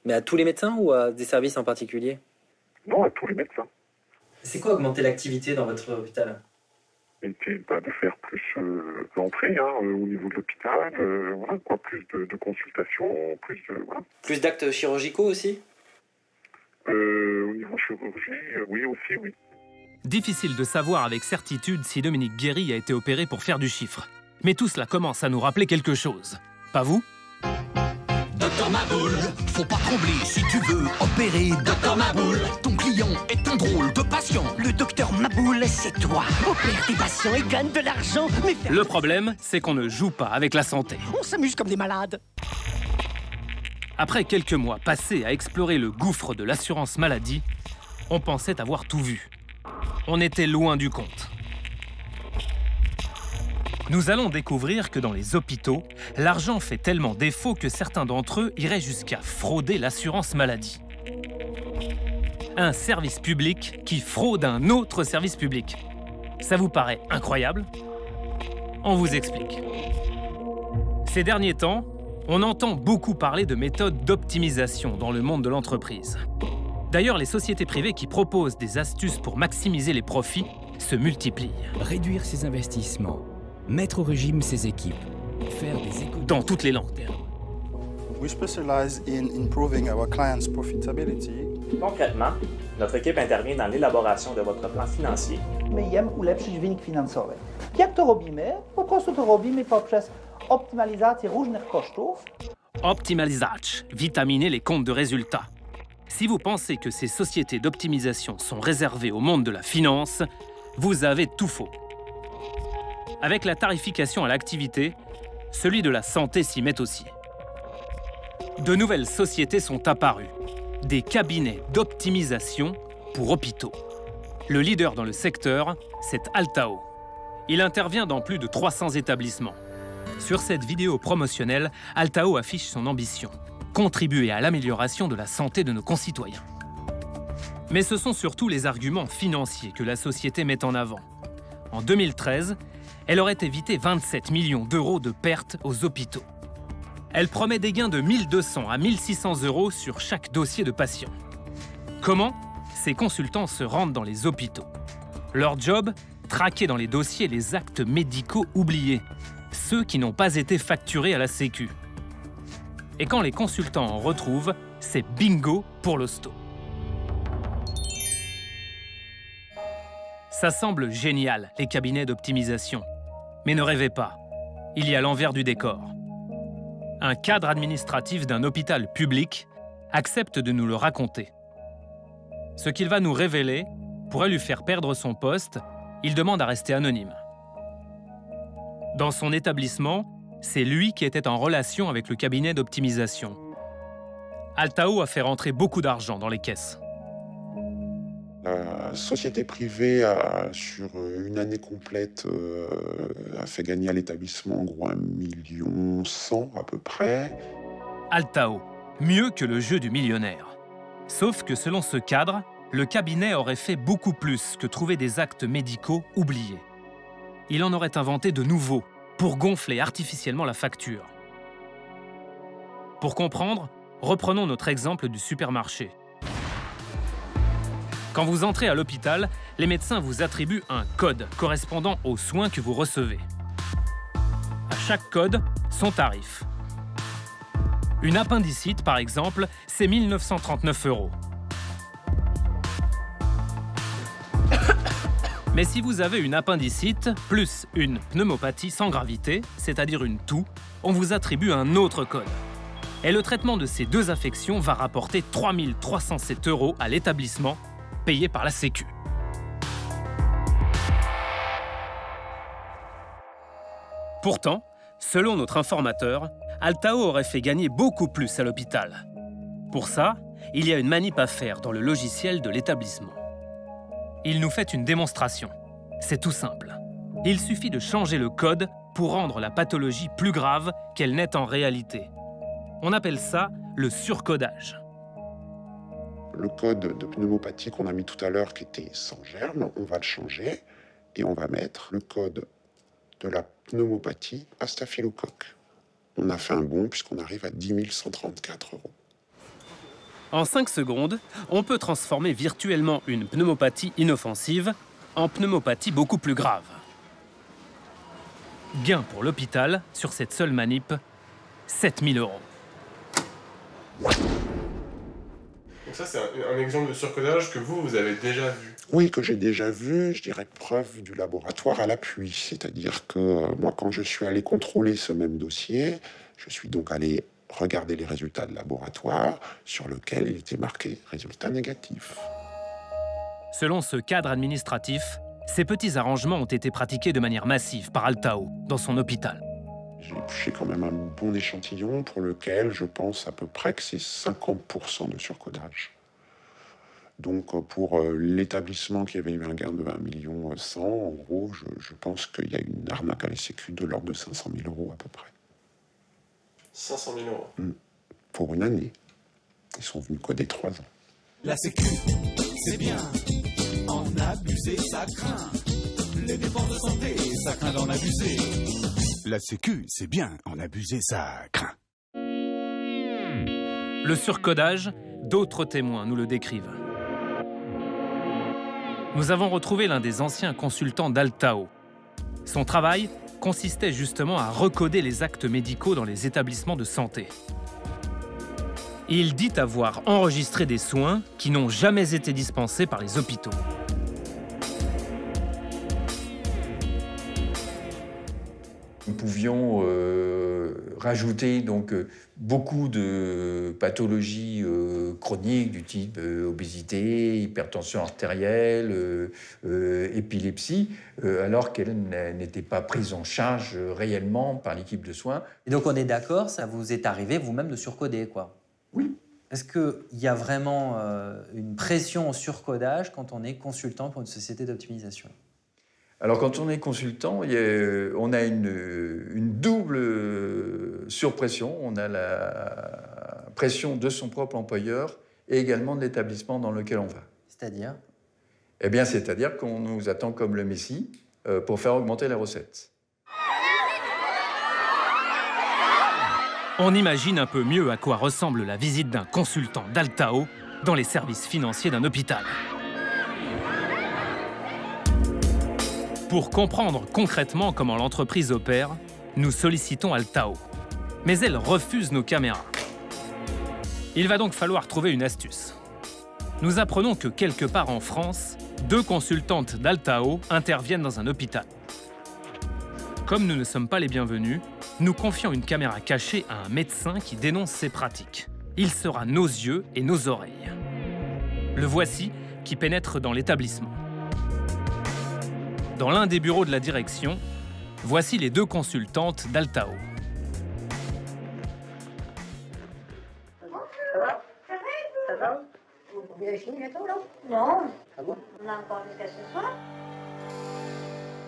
Mais à tous les médecins ou à des services en particulier?
Non, à tous les médecins.
C'est quoi augmenter l'activité dans votre hôpital?
Et de faire plus d'entrées au niveau de l'hôpital, voilà, quoi, plus de consultations, plus voilà.
Plus d'actes chirurgicaux aussi?
Au niveau chirurgie, oui aussi, oui.
Difficile de savoir avec certitude si Dominique Guéry a été opéré pour faire du chiffre. Mais tout cela commence à nous rappeler quelque chose. Pas vous?
Docteur Maboul, faut pas trembler si tu veux opérer. Docteur Maboul, ton client est un drôle de patient.
Le docteur Maboul, c'est toi. Opère tes patients et gagne de l'argent. Mais
le problème, c'est qu'on ne joue pas avec la santé.
On s'amuse comme des malades.
Après quelques mois passés à explorer le gouffre de l'assurance maladie, on pensait avoir tout vu. On était loin du compte. Nous allons découvrir que dans les hôpitaux, l'argent fait tellement défaut que certains d'entre eux iraient jusqu'à frauder l'assurance maladie. Un service public qui fraude un autre service public. Ça vous paraît incroyable? On vous explique. Ces derniers temps, on entend beaucoup parler de méthodes d'optimisation dans le monde de l'entreprise. D'ailleurs, les sociétés privées qui proposent des astuces pour maximiser les profits se multiplient.
Réduire ses investissements, mettre au régime ses équipes, faire des économies.
Dans toutes les langues.
We specialize in improving our clients' profitability.
Concrètement, notre équipe intervient dans l'élaboration de votre plan financier.
Myjemy ulepszyć wynik finansowy. Jak to robimy? Po prostu to robimy poprzez optymalizację różnych kosztów.
Optimalisatch, vitaminer les comptes de résultats. Si vous pensez que ces sociétés d'optimisation sont réservées au monde de la finance, vous avez tout faux. Avec la tarification à l'activité, celui de la santé s'y met aussi. De nouvelles sociétés sont apparues, des cabinets d'optimisation pour hôpitaux. Le leader dans le secteur, c'est Altao. Il intervient dans plus de 300 établissements. Sur cette vidéo promotionnelle, Altao affiche son ambition, contribuer à l'amélioration de la santé de nos concitoyens. Mais ce sont surtout les arguments financiers que la société met en avant. En 2013, elle aurait évité 27 millions d'euros de pertes aux hôpitaux. Elle promet des gains de 1 200 à 1 600 euros sur chaque dossier de patient. Comment? Ces consultants se rendent dans les hôpitaux. Leur job? Traquer dans les dossiers les actes médicaux oubliés, ceux qui n'ont pas été facturés à la Sécu. Et quand les consultants en retrouvent, c'est bingo pour l'hosto. Ça semble génial, les cabinets d'optimisation. Mais ne rêvez pas, il y a l'envers du décor. Un cadre administratif d'un hôpital public accepte de nous le raconter. Ce qu'il va nous révéler pourrait lui faire perdre son poste. Il demande à rester anonyme. Dans son établissement, c'est lui qui était en relation avec le cabinet d'optimisation. Altao a fait rentrer beaucoup d'argent dans les caisses.
La société privée, sur une année complète, a fait gagner à l'établissement en gros 1 100 000 à peu près.
Altao, mieux que le jeu du millionnaire. Sauf que selon ce cadre, le cabinet aurait fait beaucoup plus que trouver des actes médicaux oubliés. Il en aurait inventé de nouveaux pour gonfler artificiellement la facture. Pour comprendre, reprenons notre exemple du supermarché. Quand vous entrez à l'hôpital, les médecins vous attribuent un code correspondant aux soins que vous recevez. À chaque code, son tarif. Une appendicite, par exemple, c'est 1 939 €. Mais si vous avez une appendicite plus une pneumopathie sans gravité, c'est-à-dire une toux, on vous attribue un autre code. Et le traitement de ces deux affections va rapporter 3 307 € à l'établissement, payé par la Sécu. Pourtant, selon notre informateur, Altao aurait fait gagner beaucoup plus à l'hôpital. Pour ça, il y a une manip à faire dans le logiciel de l'établissement. Il nous fait une démonstration. C'est tout simple. Il suffit de changer le code pour rendre la pathologie plus grave qu'elle n'est en réalité. On appelle ça le surcodage.
Le code de pneumopathie qu'on a mis tout à l'heure, qui était sans germe, on va le changer et on va mettre le code de la pneumopathie à staphylocoque. On a fait un bond puisqu'on arrive à 10 134 €.
En 5 secondes, on peut transformer virtuellement une pneumopathie inoffensive en pneumopathie beaucoup plus grave. Gain pour l'hôpital, sur cette seule manip, 7 000 €.
Donc ça, c'est un exemple de surcodage que vous avez déjà vu.
Oui, que j'ai déjà vu, je dirais preuve du laboratoire à l'appui. C'est-à-dire que moi, quand je suis allé contrôler ce même dossier, je suis donc allé regarder les résultats de laboratoire sur lequel il était marqué résultat négatif.
Selon ce cadre administratif, ces petits arrangements ont été pratiqués de manière massive par Altao dans son hôpital.
J'ai épluché quand même un bon échantillon pour lequel je pense à peu près que c'est 50% de surcodage. Donc pour l'établissement qui avait eu un gain de 1 100 000, en gros, je pense qu'il y a une arnaque à la Sécu de l'ordre de 500 000 € à peu près.
500 000 €.
Pour une année. Ils sont venus coder 3 ans.
La Sécu, c'est bien. En abuser, ça craint. Les dépenses de santé, ça craint d'en abuser. La Sécu, c'est bien. En abuser, ça craint.
Le surcodage, d'autres témoins nous le décrivent. Nous avons retrouvé l'un des anciens consultants d'Altao. Son travail consistait justement à recoder les actes médicaux dans les établissements de santé. Il dit avoir enregistré des soins qui n'ont jamais été dispensés par les hôpitaux.
Nous pouvions rajouter donc beaucoup de pathologies chroniques du type obésité, hypertension artérielle, épilepsie, alors qu'elles n'étaient pas prises en charge réellement par l'équipe de soins.
Et donc on est d'accord, ça vous est arrivé vous-même de surcoder, quoi?
Oui.
Est-ce qu'il y a vraiment une pression au surcodage quand on est consultant pour une société d'optimisation?
Alors, quand on est consultant, on a une double surpression. On a la pression de son propre employeur et également de l'établissement dans lequel on va.
C'est-à-dire?
Eh bien, c'est-à-dire qu'on nous attend comme le Messie pour faire augmenter les recettes.
On imagine un peu mieux à quoi ressemble la visite d'un consultant d'Altao dans les services financiers d'un hôpital. Pour comprendre concrètement comment l'entreprise opère, nous sollicitons Altao. Mais elle refuse nos caméras. Il va donc falloir trouver une astuce. Nous apprenons que quelque part en France, 2 consultantes d'Altao interviennent dans un hôpital. Comme nous ne sommes pas les bienvenus, nous confions une caméra cachée à un médecin qui dénonce ces pratiques. Il sera nos yeux et nos oreilles. Le voici qui pénètre dans l'établissement. Dans l'un des bureaux de la direction, voici les 2 consultantes d'Altao.
Ça va? Vous avez fini bientôt, là? Non. Ah bon? On a encore jusqu'à ce soir.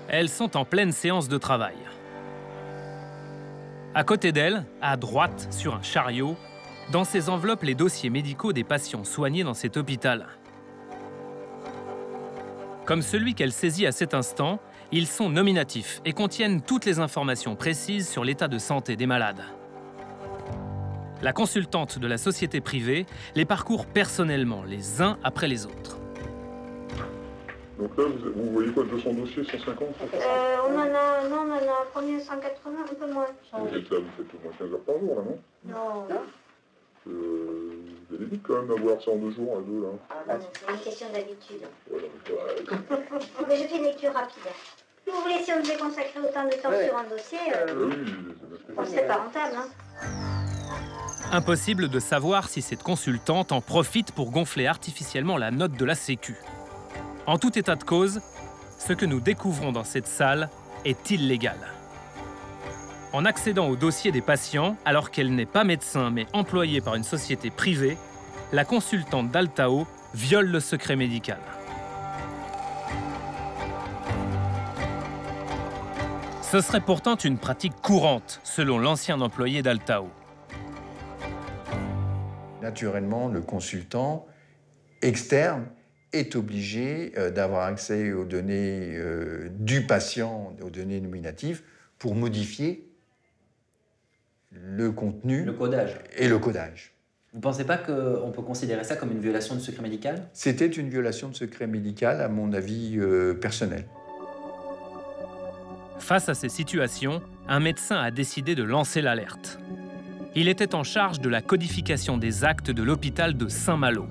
Elles sont en pleine séance de travail. À côté d'elles, à droite, sur un chariot, dans ces enveloppes les dossiers médicaux des patients soignés dans cet hôpital. Comme celui qu'elle saisit à cet instant, ils sont nominatifs et contiennent toutes les informations précises sur l'état de santé des malades. La consultante de la société privée les parcourt personnellement, les uns après les autres.
Donc là, vous voyez quoi, 200 dossiers, 150
on en a combien? 180, un peu moins.
Vous êtes là, vous faites au moins 15 heures par jour, là, non?
Non.
Vous allez vite quand même d'avoir ça en 2 jours, à 2, là.
C'est une question d'habitude.
Voilà,
Mais je fais une lecture rapide. Si vous voulez, si on devait consacrer autant de temps sur un dossier, c'est pas rentable, hein.
Impossible de savoir si cette consultante en profite pour gonfler artificiellement la note de la Sécu. En tout état de cause, ce que nous découvrons dans cette salle est illégal. En accédant au dossier des patients, alors qu'elle n'est pas médecin mais employée par une société privée, la consultante d'Altao viole le secret médical. Ce serait pourtant une pratique courante, selon l'ancien employé d'Altao.
Naturellement, le consultant externe est obligé d'avoir accès aux données du patient, aux données nominatives, pour modifier le contenu et le codage.
Vous ne pensez pas qu'on peut considérer ça comme une violation du secret médical?
C'était une violation de secret médical, à mon avis personnel.
Face à ces situations, un médecin a décidé de lancer l'alerte. Il était en charge de la codification des actes de l'hôpital de Saint-Malo.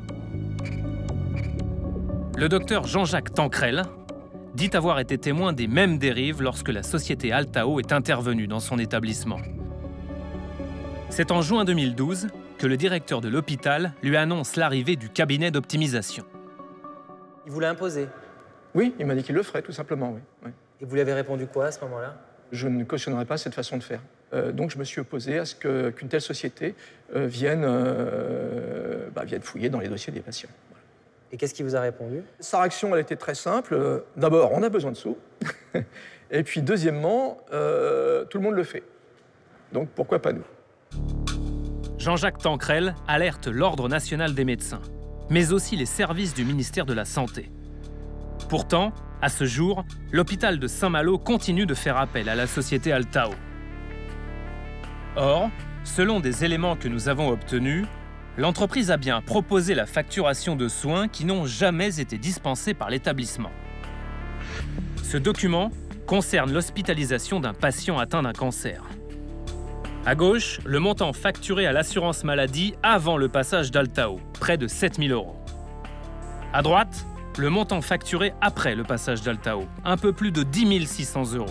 Le docteur Jean-Jacques Tancrel dit avoir été témoin des mêmes dérives lorsque la société Altao est intervenue dans son établissement. C'est en juin 2012 que le directeur de l'hôpital lui annonce l'arrivée du cabinet d'optimisation.
Il vous l'a imposé?
Oui, il m'a dit qu'il le ferait, tout simplement, oui. Oui.
Et vous lui avez répondu quoi à ce moment-là?
Je ne cautionnerai pas cette façon de faire. Donc je me suis opposé à ce qu'une telle société vienne fouiller dans les dossiers des patients. Voilà.
Et qu'est-ce qu'il vous a répondu?
Sa réaction, elle était très simple. D'abord, on a besoin de sous. Et puis, deuxièmement, tout le monde le fait. Donc pourquoi pas nous?
Jean-Jacques Tancrel alerte l'Ordre national des médecins, mais aussi les services du ministère de la Santé. Pourtant, à ce jour, l'hôpital de Saint-Malo continue de faire appel à la société Altao. Or, selon des éléments que nous avons obtenus, l'entreprise a bien proposé la facturation de soins qui n'ont jamais été dispensés par l'établissement. Ce document concerne l'hospitalisation d'un patient atteint d'un cancer. À gauche, le montant facturé à l'assurance maladie avant le passage d'Altao, près de 7 000 €. À droite, le montant facturé après le passage d'Altao, un peu plus de 10 600 €.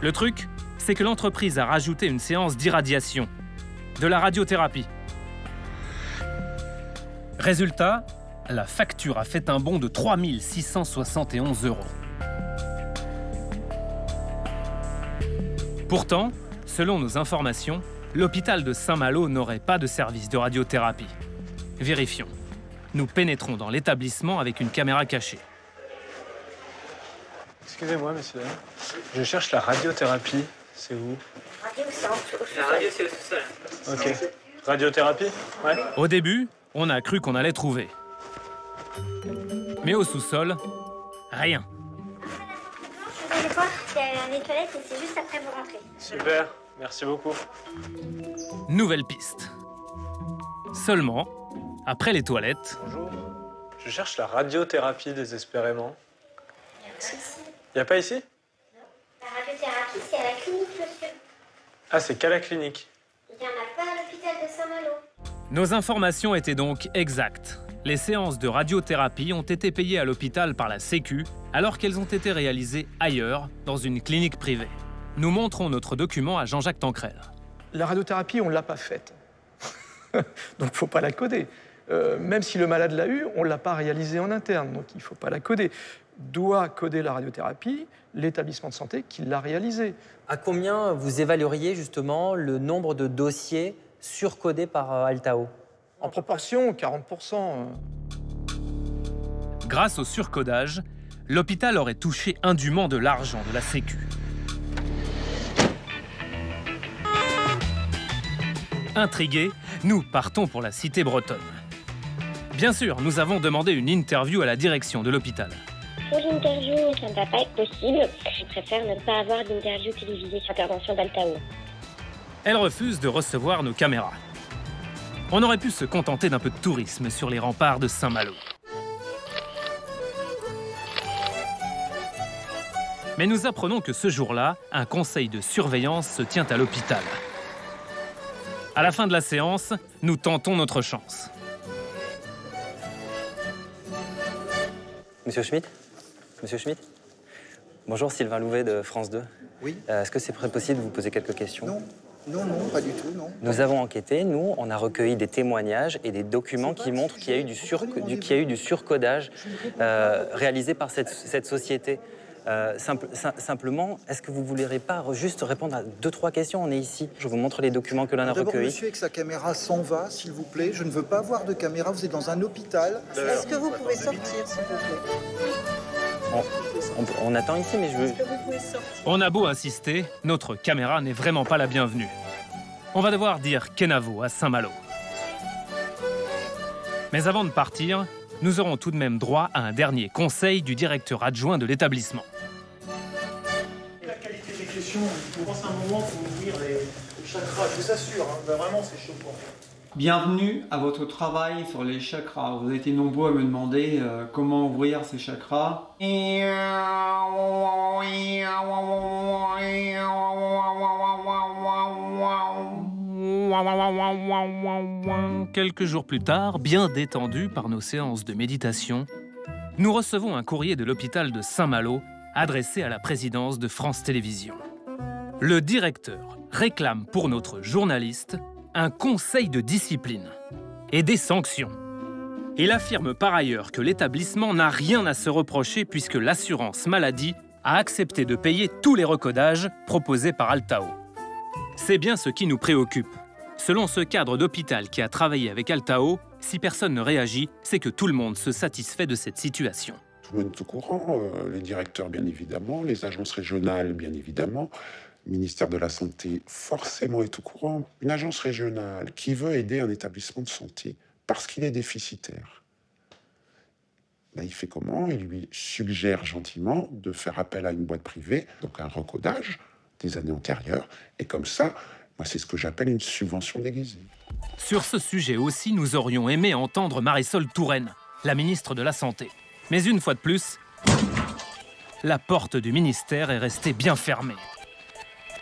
Le truc, c'est que l'entreprise a rajouté une séance d'irradiation, de la radiothérapie. Résultat, la facture a fait un bond de 3 671 €. Pourtant, selon nos informations, l'hôpital de Saint-Malo n'aurait pas de service de radiothérapie. Vérifions. Nous pénétrons dans l'établissement avec une caméra cachée.
Excusez-moi, messieurs. Je cherche la radiothérapie. C'est où?
Radio, c'est en dessous.
La radio, c'est au sous-sol. Ok. Radiothérapie? Ouais.
Au début, on a cru qu'on allait trouver. Mais au sous-sol, rien.
Vous allez voir, c'est les toilettes et c'est juste après vous rentrer.
Super, merci beaucoup.
Nouvelle piste. Seulement, après les toilettes...
Bonjour. Je cherche la radiothérapie désespérément. Il n'y a pas ici?
Non. La radiothérapie, c'est à la clinique, monsieur.
Ah, c'est qu'à la clinique.
Il n'y en a pas à l'hôpital de Saint-Malo.
Nos informations étaient donc exactes. Les séances de radiothérapie ont été payées à l'hôpital par la Sécu, alors qu'elles ont été réalisées ailleurs, dans une clinique privée. Nous montrons notre document à Jean-Jacques Tancrel.
La radiothérapie, on ne l'a pas faite. Donc, il ne faut pas la coder. Même si le malade l'a eu, on ne l'a pas réalisée en interne. Donc, il ne faut pas la coder. Doit coder la radiothérapie l'établissement de santé qui l'a réalisée.
À combien vous évalueriez justement le nombre de dossiers surcodés par Altao?
En proportion, 40%.
Grâce au surcodage, l'hôpital aurait touché indûment de l'argent de la Sécu. Intrigués, nous partons pour la cité bretonne. Bien sûr, nous avons demandé une interview à la direction de l'hôpital.
Pour l'interview, ça ne va pas être possible. Je préfère ne pas avoir d'interview télévisée sur l'intervention d'Altao.
Elle refuse de recevoir nos caméras. On aurait pu se contenter d'un peu de tourisme sur les remparts de Saint-Malo. Mais nous apprenons que ce jour-là, un conseil de surveillance se tient à l'hôpital. À la fin de la séance, nous tentons notre chance.
Monsieur Schmitt? Monsieur Schmitt? Bonjour, Sylvain Louvet de France 2.
Oui.
Est-ce que c'est possible de vous poser quelques questions?
Non. Non, pas du tout, non.
Nous avons enquêté, nous, on a recueilli des témoignages et des documents qui montrent qu'il y a eu du surcodage réalisé par cette société. Simplement, est-ce que vous ne voulez pas juste répondre à 2-3 questions? On est ici, je vous montre les documents que l'on a recueillis.
D'abord, monsieur, avec sa caméra s'en va, s'il vous plaît. Je ne veux pas voir de caméra, vous êtes dans un hôpital.
Est-ce que vous pouvez sortir, s'il vous plaît?
On attend ici, mais je veux...
On a beau insister, notre caméra n'est vraiment pas la bienvenue. On va devoir dire Kenavo à Saint-Malo. Mais avant de partir, nous aurons tout de même droit à un dernier conseil du directeur adjoint de l'établissement.
La qualité des questions, il faut penser un moment pour ouvrir les chakras, je vous assure, hein, vraiment c'est choquant.
Bienvenue à votre travail sur les chakras. Vous avez été nombreux à me demander comment ouvrir ces chakras.
Quelques jours plus tard, bien détendus par nos séances de méditation, nous recevons un courrier de l'hôpital de Saint-Malo adressé à la présidence de France Télévisions. Le directeur réclame pour notre journaliste un conseil de discipline et des sanctions. Il affirme par ailleurs que l'établissement n'a rien à se reprocher puisque l'assurance maladie a accepté de payer tous les recodages proposés par Altao. C'est bien ce qui nous préoccupe. Selon ce cadre d'hôpital qui a travaillé avec Altao, si personne ne réagit, c'est que tout le monde se satisfait de cette situation.
Tout le monde est au courant, les directeurs bien évidemment, les agences régionales bien évidemment, le ministère de la Santé forcément est au courant. Une agence régionale qui veut aider un établissement de santé parce qu'il est déficitaire, ben, il fait comment? Il lui suggère gentiment de faire appel à une boîte privée, donc un recodage des années antérieures, et comme ça, moi c'est ce que j'appelle une subvention déguisée.
Sur ce sujet aussi, nous aurions aimé entendre Marisol Touraine, la ministre de la Santé. Mais une fois de plus, la porte du ministère est restée bien fermée.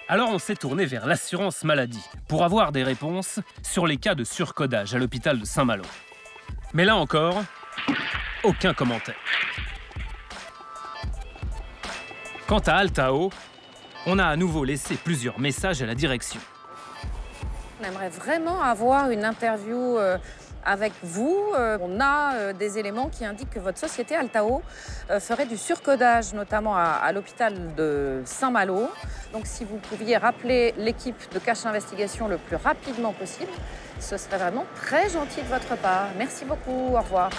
Alors on s'est tourné vers l'assurance maladie pour avoir des réponses sur les cas de surcodage à l'hôpital de Saint-Malo. Mais là encore, aucun commentaire. Quant à Altao, on a à nouveau laissé plusieurs messages à la direction.
On aimerait vraiment avoir une interview avec vous. On a des éléments qui indiquent que votre société Altao ferait du surcodage, notamment à l'hôpital de Saint-Malo. Donc si vous pouviez rappeler l'équipe de Cache Investigation le plus rapidement possible, ce serait vraiment très gentil de votre part. Merci beaucoup, au revoir.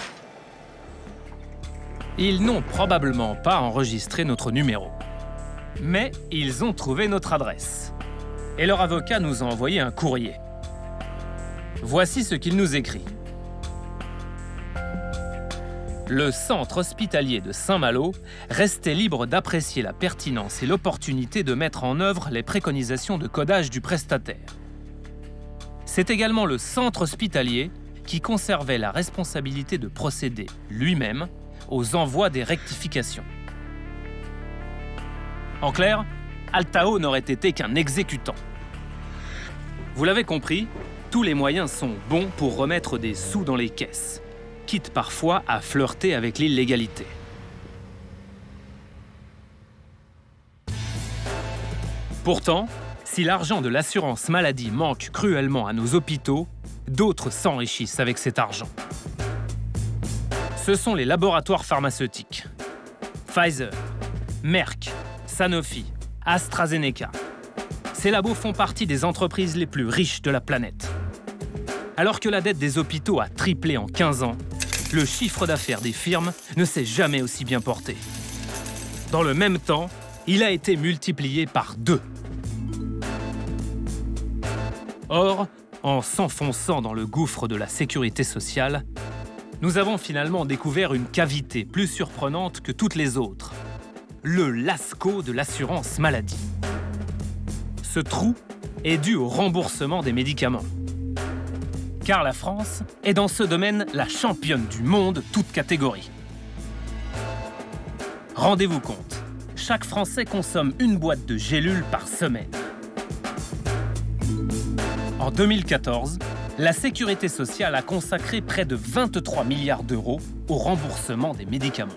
Ils n'ont probablement pas enregistré notre numéro. Mais ils ont trouvé notre adresse. Et leur avocat nous a envoyé un courrier. Voici ce qu'il nous écrit. Le centre hospitalier de Saint-Malo restait libre d'apprécier la pertinence et l'opportunité de mettre en œuvre les préconisations de codage du prestataire. C'est également le centre hospitalier qui conservait la responsabilité de procéder lui-même aux envois des rectifications. En clair, Altao n'aurait été qu'un exécutant. Vous l'avez compris, tous les moyens sont bons pour remettre des sous dans les caisses, quitte parfois à flirter avec l'illégalité. Pourtant, si l'argent de l'assurance maladie manque cruellement à nos hôpitaux, d'autres s'enrichissent avec cet argent. Ce sont les laboratoires pharmaceutiques. Pfizer, Merck, Sanofi, AstraZeneca. Ces labos font partie des entreprises les plus riches de la planète. Alors que la dette des hôpitaux a triplé en 15 ans, le chiffre d'affaires des firmes ne s'est jamais aussi bien porté. Dans le même temps, il a été multiplié par 2. Or, en s'enfonçant dans le gouffre de la sécurité sociale, nous avons finalement découvert une cavité plus surprenante que toutes les autres. Le Lascaux de l'assurance maladie. Ce trou est dû au remboursement des médicaments. Car la France est dans ce domaine la championne du monde, toute catégorie. Rendez-vous compte, chaque Français consomme une boîte de gélules par semaine. En 2014, la Sécurité sociale a consacré près de 23 milliards d'euros au remboursement des médicaments.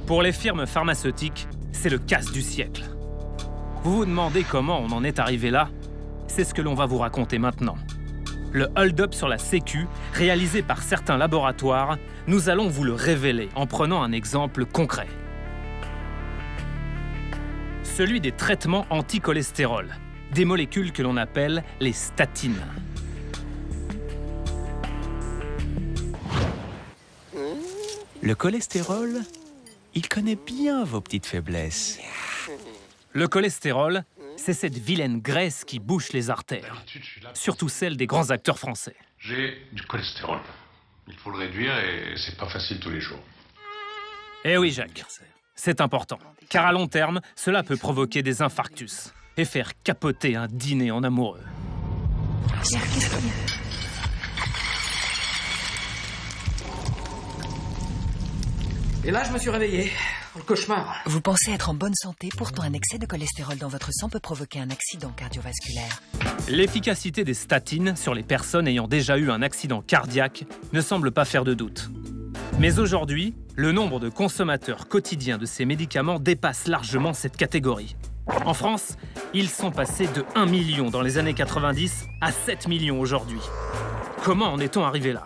Pour les firmes pharmaceutiques, c'est le casse du siècle. Vous vous demandez comment on en est arrivé là? C'est ce que l'on va vous raconter maintenant. Le hold-up sur la Sécu, réalisé par certains laboratoires, nous allons vous le révéler en prenant un exemple concret. Celui des traitements anti-cholestérol, des molécules que l'on appelle les statines.
Le cholestérol, il connaît bien vos petites faiblesses.
Le cholestérol, c'est cette vilaine graisse qui bouche les artères, surtout celle des grands acteurs français.
J'ai du cholestérol. Il faut le réduire et c'est pas facile tous les jours.
Eh oui, Jacques, c'est important, car à long terme, cela peut provoquer des infarctus et faire capoter un dîner en amoureux.
Et là, je me suis réveillé. Le cauchemar.
Vous pensez être en bonne santé, pourtant un excès de cholestérol dans votre sang peut provoquer un accident cardiovasculaire.
L'efficacité des statines sur les personnes ayant déjà eu un accident cardiaque ne semble pas faire de doute. Mais aujourd'hui, le nombre de consommateurs quotidiens de ces médicaments dépasse largement cette catégorie. En France, ils sont passés de 1 million dans les années 90 à 7 millions aujourd'hui. Comment en est-on arrivé là?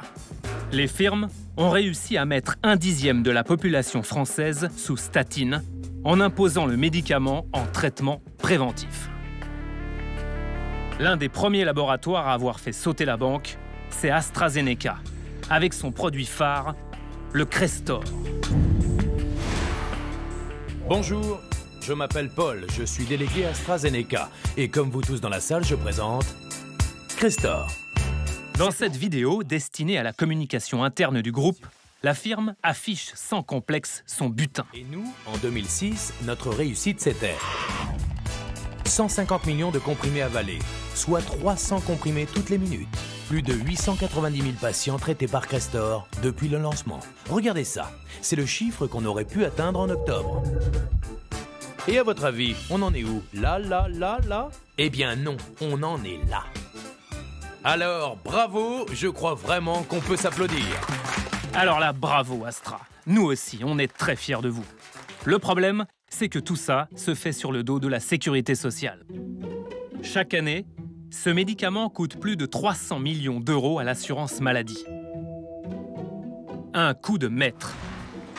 Les firmes ont réussi à mettre 1/10 de la population française sous statine en imposant le médicament en traitement préventif. L'un des premiers laboratoires à avoir fait sauter la banque, c'est AstraZeneca, avec son produit phare, le Crestor.
Bonjour, je m'appelle Paul, je suis délégué AstraZeneca. Et comme vous tous dans la salle, je présente Crestor.
Dans cette vidéo, destinée à la communication interne du groupe, la firme affiche sans complexe son butin.
Et nous, en 2006, notre réussite, c'était 150 millions de comprimés avalés, soit 300 comprimés toutes les minutes. Plus de 890 000 patients traités par Crestor depuis le lancement. Regardez ça, c'est le chiffre qu'on aurait pu atteindre en octobre. Et à votre avis, on en est où? Là? Eh bien non, on en est là. Alors, bravo, je crois vraiment qu'on peut s'applaudir.
Alors là, bravo Astra. Nous aussi, on est très fiers de vous. Le problème, c'est que tout ça se fait sur le dos de la sécurité sociale. Chaque année, ce médicament coûte plus de 300 millions d'euros à l'assurance maladie. Un coup de maître,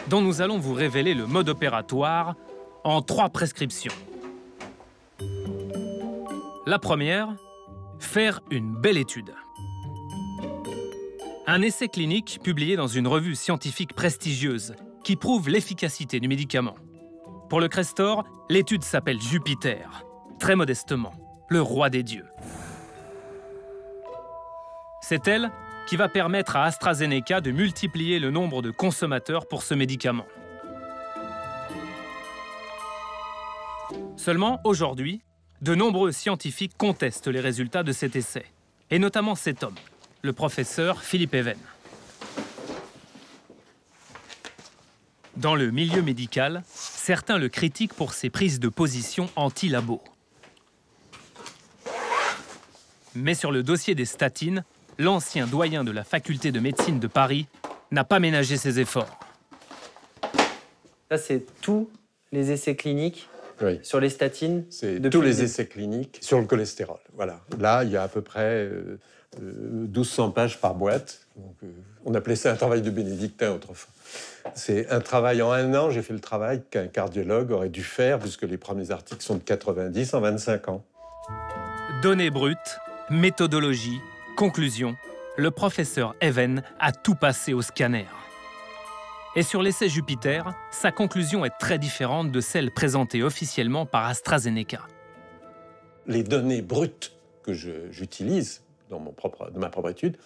dont nous allons vous révéler le mode opératoire en 3 prescriptions. La première, faire une belle étude. Un essai clinique publié dans une revue scientifique prestigieuse qui prouve l'efficacité du médicament. Pour le Crestor, l'étude s'appelle Jupiter, très modestement, le roi des dieux. C'est elle qui va permettre à AstraZeneca de multiplier le nombre de consommateurs pour ce médicament. Seulement, aujourd'hui, de nombreux scientifiques contestent les résultats de cet essai, et notamment cet homme, le professeur Philippe Even. Dans le milieu médical, certains le critiquent pour ses prises de position anti-labo. Mais sur le dossier des statines, l'ancien doyen de la faculté de médecine de Paris n'a pas ménagé ses efforts.
Ça, c'est tous les essais cliniques sur les statines.
C'est tous les essais cliniques sur le cholestérol. Voilà. Là, il y a à peu près 1200 pages par boîte. Donc, on appelait ça un travail de bénédictin autrefois. C'est un travail en 1 an. J'ai fait le travail qu'un cardiologue aurait dû faire, puisque les premiers articles sont de 90 en 25 ans.
Données brutes, méthodologie, conclusion. Le professeur Even a tout passé au scanner. Et sur l'essai Jupiter, sa conclusion est très différente de celle présentée officiellement par AstraZeneca.
Les données brutes que j'utilise dans ma propre étude,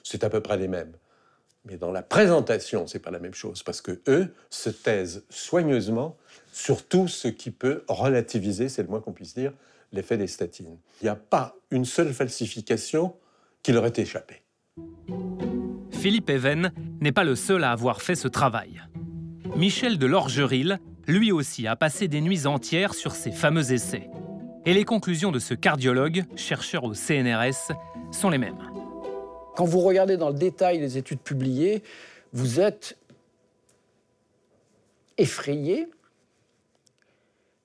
c'est à peu près les mêmes. Mais dans la présentation, c'est pas la même chose, parce que eux se taisent soigneusement sur tout ce qui peut relativiser, c'est le moins qu'on puisse dire, l'effet des statines. Il n'y a pas une seule falsification qui leur ait échappé.
Philippe Even n'est pas le seul à avoir fait ce travail. Michel de Lorgeril, lui aussi, a passé des nuits entières sur ces fameux essais. Et les conclusions de ce cardiologue, chercheur au CNRS, sont les mêmes.
Quand vous regardez dans le détail les études publiées, vous êtes effrayé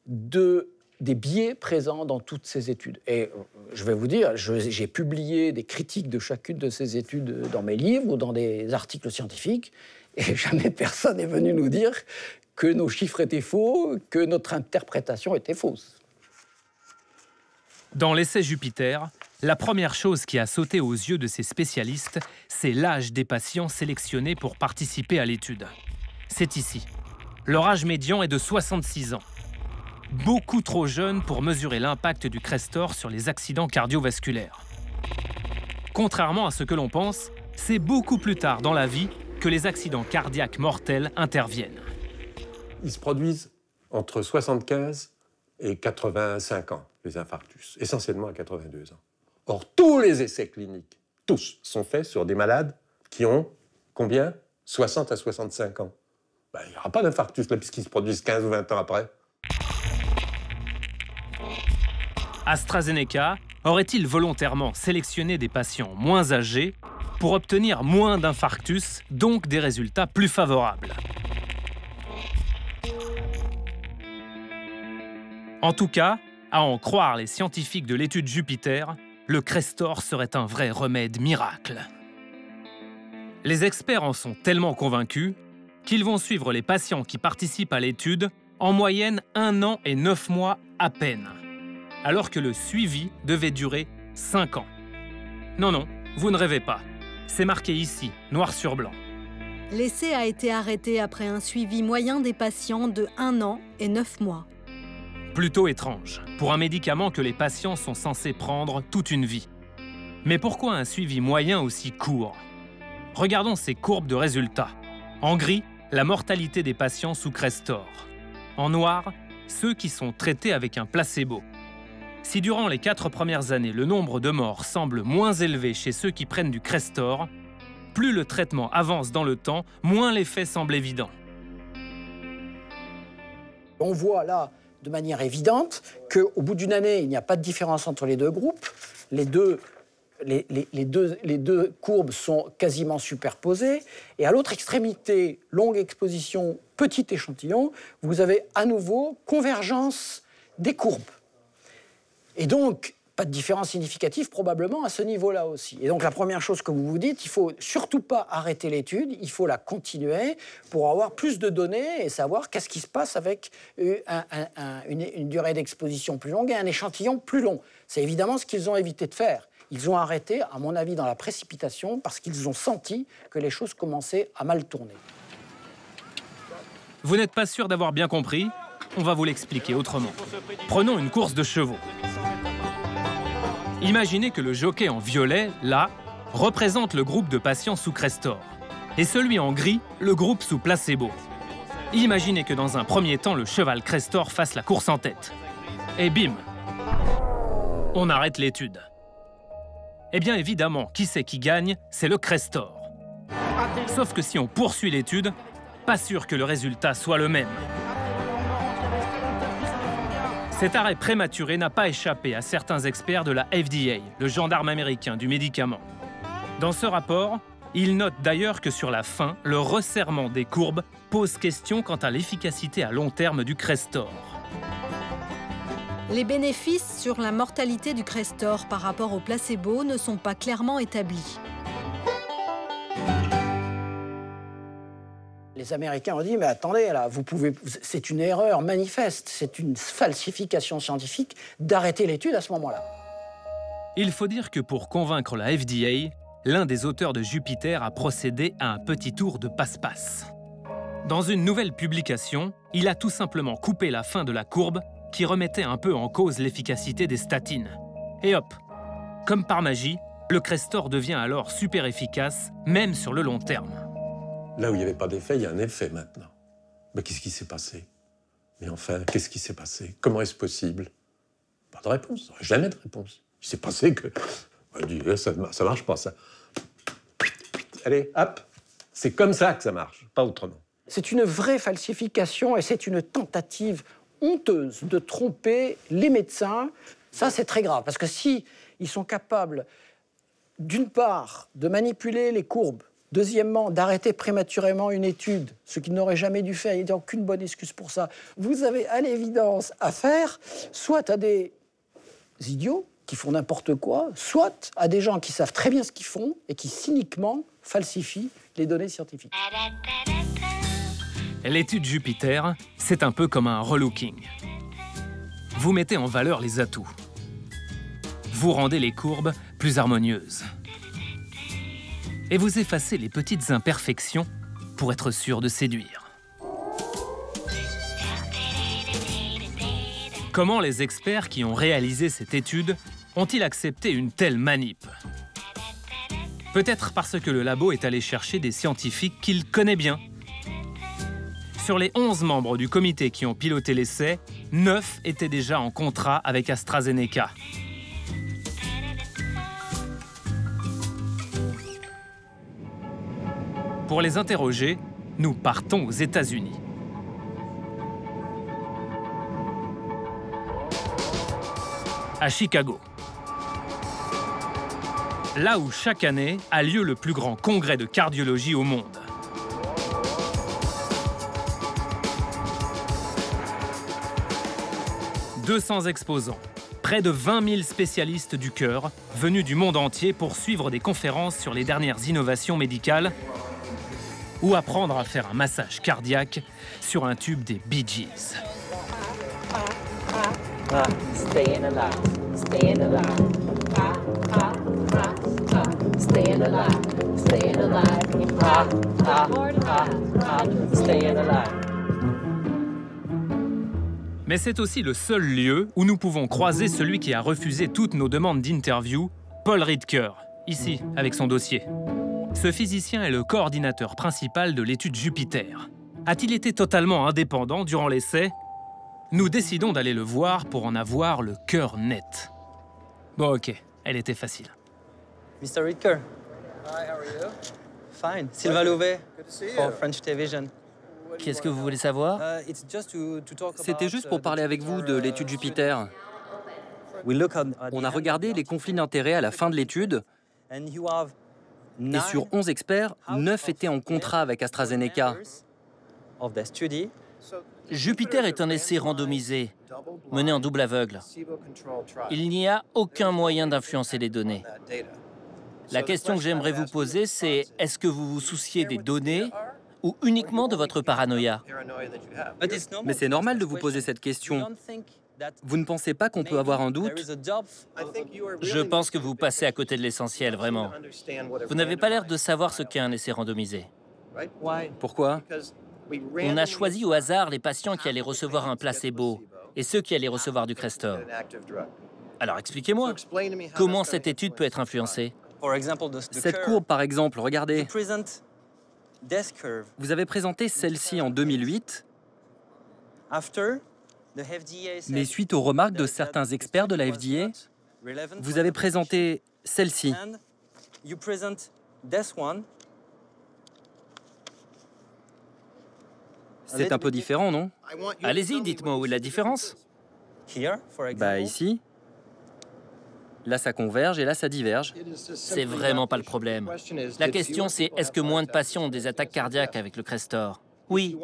des biais présents dans toutes ces études. Et je vais vous dire, j'ai publié des critiques de chacune de ces études dans mes livres ou dans des articles scientifiques, et jamais personne n'est venu nous dire que nos chiffres étaient faux, que notre interprétation était fausse.
Dans l'essai Jupiter, la première chose qui a sauté aux yeux de ces spécialistes, c'est l'âge des patients sélectionnés pour participer à l'étude. C'est ici. Leur âge médian est de 66 ans. Beaucoup trop jeune pour mesurer l'impact du Crestor sur les accidents cardiovasculaires. Contrairement à ce que l'on pense, c'est beaucoup plus tard dans la vie que les accidents cardiaques mortels interviennent.
Ils se produisent entre 75 et 85 ans, les infarctus, essentiellement à 82 ans. Or, tous les essais cliniques, tous, sont faits sur des malades qui ont, combien? 60 à 65 ans. Ben, il n'y aura pas d'infarctus là, puisqu'ils se produisent 15 ou 20 ans après.
AstraZeneca aurait-il volontairement sélectionné des patients moins âgés pour obtenir moins d'infarctus, donc des résultats plus favorables? En tout cas, à en croire les scientifiques de l'étude Jupiter, le Crestor serait un vrai remède miracle. Les experts en sont tellement convaincus qu'ils vont suivre les patients qui participent à l'étude en moyenne 1 an et 9 mois à peine, alors que le suivi devait durer 5 ans. Non, non, vous ne rêvez pas. C'est marqué ici, noir sur blanc.
L'essai a été arrêté après un suivi moyen des patients de 1 an et 9 mois.
Plutôt étrange, pour un médicament que les patients sont censés prendre toute une vie. Mais pourquoi un suivi moyen aussi court? Regardons ces courbes de résultats. En gris, la mortalité des patients sous Crestor. En noir, ceux qui sont traités avec un placebo. Si durant les 4 premières années, le nombre de morts semble moins élevé chez ceux qui prennent du Crestor, plus le traitement avance dans le temps, moins l'effet semble évident.
On voit là, de manière évidente, qu'au bout d'une année, il n'y a pas de différence entre les deux groupes. Les deux courbes sont quasiment superposées. Et à l'autre extrémité, longue exposition, petit échantillon, vous avez à nouveau convergence des courbes. Et donc, pas de différence significative probablement à ce niveau-là aussi. Et donc la première chose que vous vous dites, il ne faut surtout pas arrêter l'étude, il faut la continuer pour avoir plus de données et savoir qu'est-ce qui se passe avec une durée d'exposition plus longue et un échantillon plus long. C'est évidemment ce qu'ils ont évité de faire. Ils ont arrêté, à mon avis, dans la précipitation parce qu'ils ont senti que les choses commençaient à mal tourner.
Vous n'êtes pas sûr d'avoir bien compris? On va vous l'expliquer autrement. Prenons une course de chevaux. Imaginez que le jockey en violet, là, représente le groupe de patients sous Crestor, et celui en gris, le groupe sous placebo. Imaginez que dans un premier temps, le cheval Crestor fasse la course en tête. Et bim! On arrête l'étude. Eh bien évidemment, qui c'est qui gagne? C'est le Crestor. Sauf que si on poursuit l'étude, pas sûr que le résultat soit le même. Cet arrêt prématuré n'a pas échappé à certains experts de la FDA, le gendarme américain du médicament. Dans ce rapport, il note d'ailleurs que sur la fin, le resserrement des courbes pose question quant à l'efficacité à long terme du Crestor.
Les bénéfices sur la mortalité du Crestor par rapport au placebo ne sont pas clairement établis.
Les Américains ont dit, mais attendez, là, c'est une erreur manifeste, c'est une falsification scientifique d'arrêter l'étude à ce moment-là.
Il faut dire que pour convaincre la FDA, l'un des auteurs de Jupiter a procédé à un petit tour de passe-passe. Dans une nouvelle publication, il a tout simplement coupé la fin de la courbe qui remettait un peu en cause l'efficacité des statines. Et hop, comme par magie, le Crestor devient alors super efficace, même sur le long terme.
Là où il n'y avait pas d'effet, il y a un effet maintenant. Mais qu'est-ce qui s'est passé? Mais enfin, qu'est-ce qui s'est passé? Comment est-ce possible? Pas de réponse, jamais de réponse. Il s'est passé que... On dit, ça marche pas, ça. Allez, hop, c'est comme ça que ça marche, pas autrement.
C'est une vraie falsification et c'est une tentative honteuse de tromper les médecins. Ça, c'est très grave, parce que si ils sont capables, d'une part, de manipuler les courbes, deuxièmement, d'arrêter prématurément une étude, ce qu'ils n'auraient jamais dû faire, il n'y a aucune bonne excuse pour ça. Vous avez à l'évidence affaire soit à des idiots qui font n'importe quoi, soit à des gens qui savent très bien ce qu'ils font et qui cyniquement falsifient les données scientifiques.
L'étude Jupiter, c'est un peu comme un relooking. Vous mettez en valeur les atouts. Vous rendez les courbes plus harmonieuses. Et vous effacez les petites imperfections pour être sûr de séduire. Comment les experts qui ont réalisé cette étude ont-ils accepté une telle manip? Peut-être parce que le labo est allé chercher des scientifiques qu'il connaît bien. Sur les 11 membres du comité qui ont piloté l'essai, 9 étaient déjà en contrat avec AstraZeneca. Pour les interroger, nous partons aux États-Unis. À Chicago. Là où chaque année a lieu le plus grand congrès de cardiologie au monde. « 200 exposants, près de 20 000 spécialistes du cœur venus du monde entier pour suivre des conférences sur les dernières innovations médicales ou apprendre à faire un massage cardiaque sur un tube des Bee Gees.
Staying alive, staying alive. Staying alive, staying alive. Staying alive.
Mais c'est aussi le seul lieu où nous pouvons croiser celui qui a refusé toutes nos demandes d'interview, Paul Ridker, ici, avec son dossier. Ce physicien est le coordinateur principal de l'étude Jupiter. A-t-il été totalement indépendant durant l'essai? Nous décidons d'aller le voir pour en avoir le cœur net. Bon, ok, elle était facile.
Mr. Ritker. Hi, how are you? Fine. Sylvain Louvet for French Television.
Qu'est-ce que vous voulez savoir?
C'était juste pour parler avec vous de l'étude Jupiter. On a regardé les conflits d'intérêts à la fin de l'étude. Et sur 11 experts, 9 étaient en contrat avec AstraZeneca.
Jupiter est un essai randomisé, mené en double aveugle. Il n'y a aucun moyen d'influencer les données. La question que j'aimerais vous poser, c'est est-ce que vous vous souciez des données ou uniquement de votre paranoïa?
Mais c'est normal de vous poser cette question. Vous ne pensez pas qu'on peut avoir un doute?
Je pense que vous passez à côté de l'essentiel, vraiment. Vous n'avez pas l'air de savoir ce qu'est un essai randomisé.
Pourquoi?
On a choisi au hasard les patients qui allaient recevoir un placebo et ceux qui allaient recevoir du Crestor. Alors expliquez-moi, comment cette étude peut être influencée?
Cette courbe, par exemple, regardez. Vous avez présenté celle-ci en 2008, mais suite aux remarques de certains experts de la FDA, vous avez présenté celle-ci. C'est un peu différent, non?
Allez-y, dites-moi où est la différence.
Bah ici. Là, ça converge et là, ça diverge.
C'est vraiment pas le problème. La question, c'est est-ce que moins de patients ont des attaques cardiaques avec le Crestor? Oui.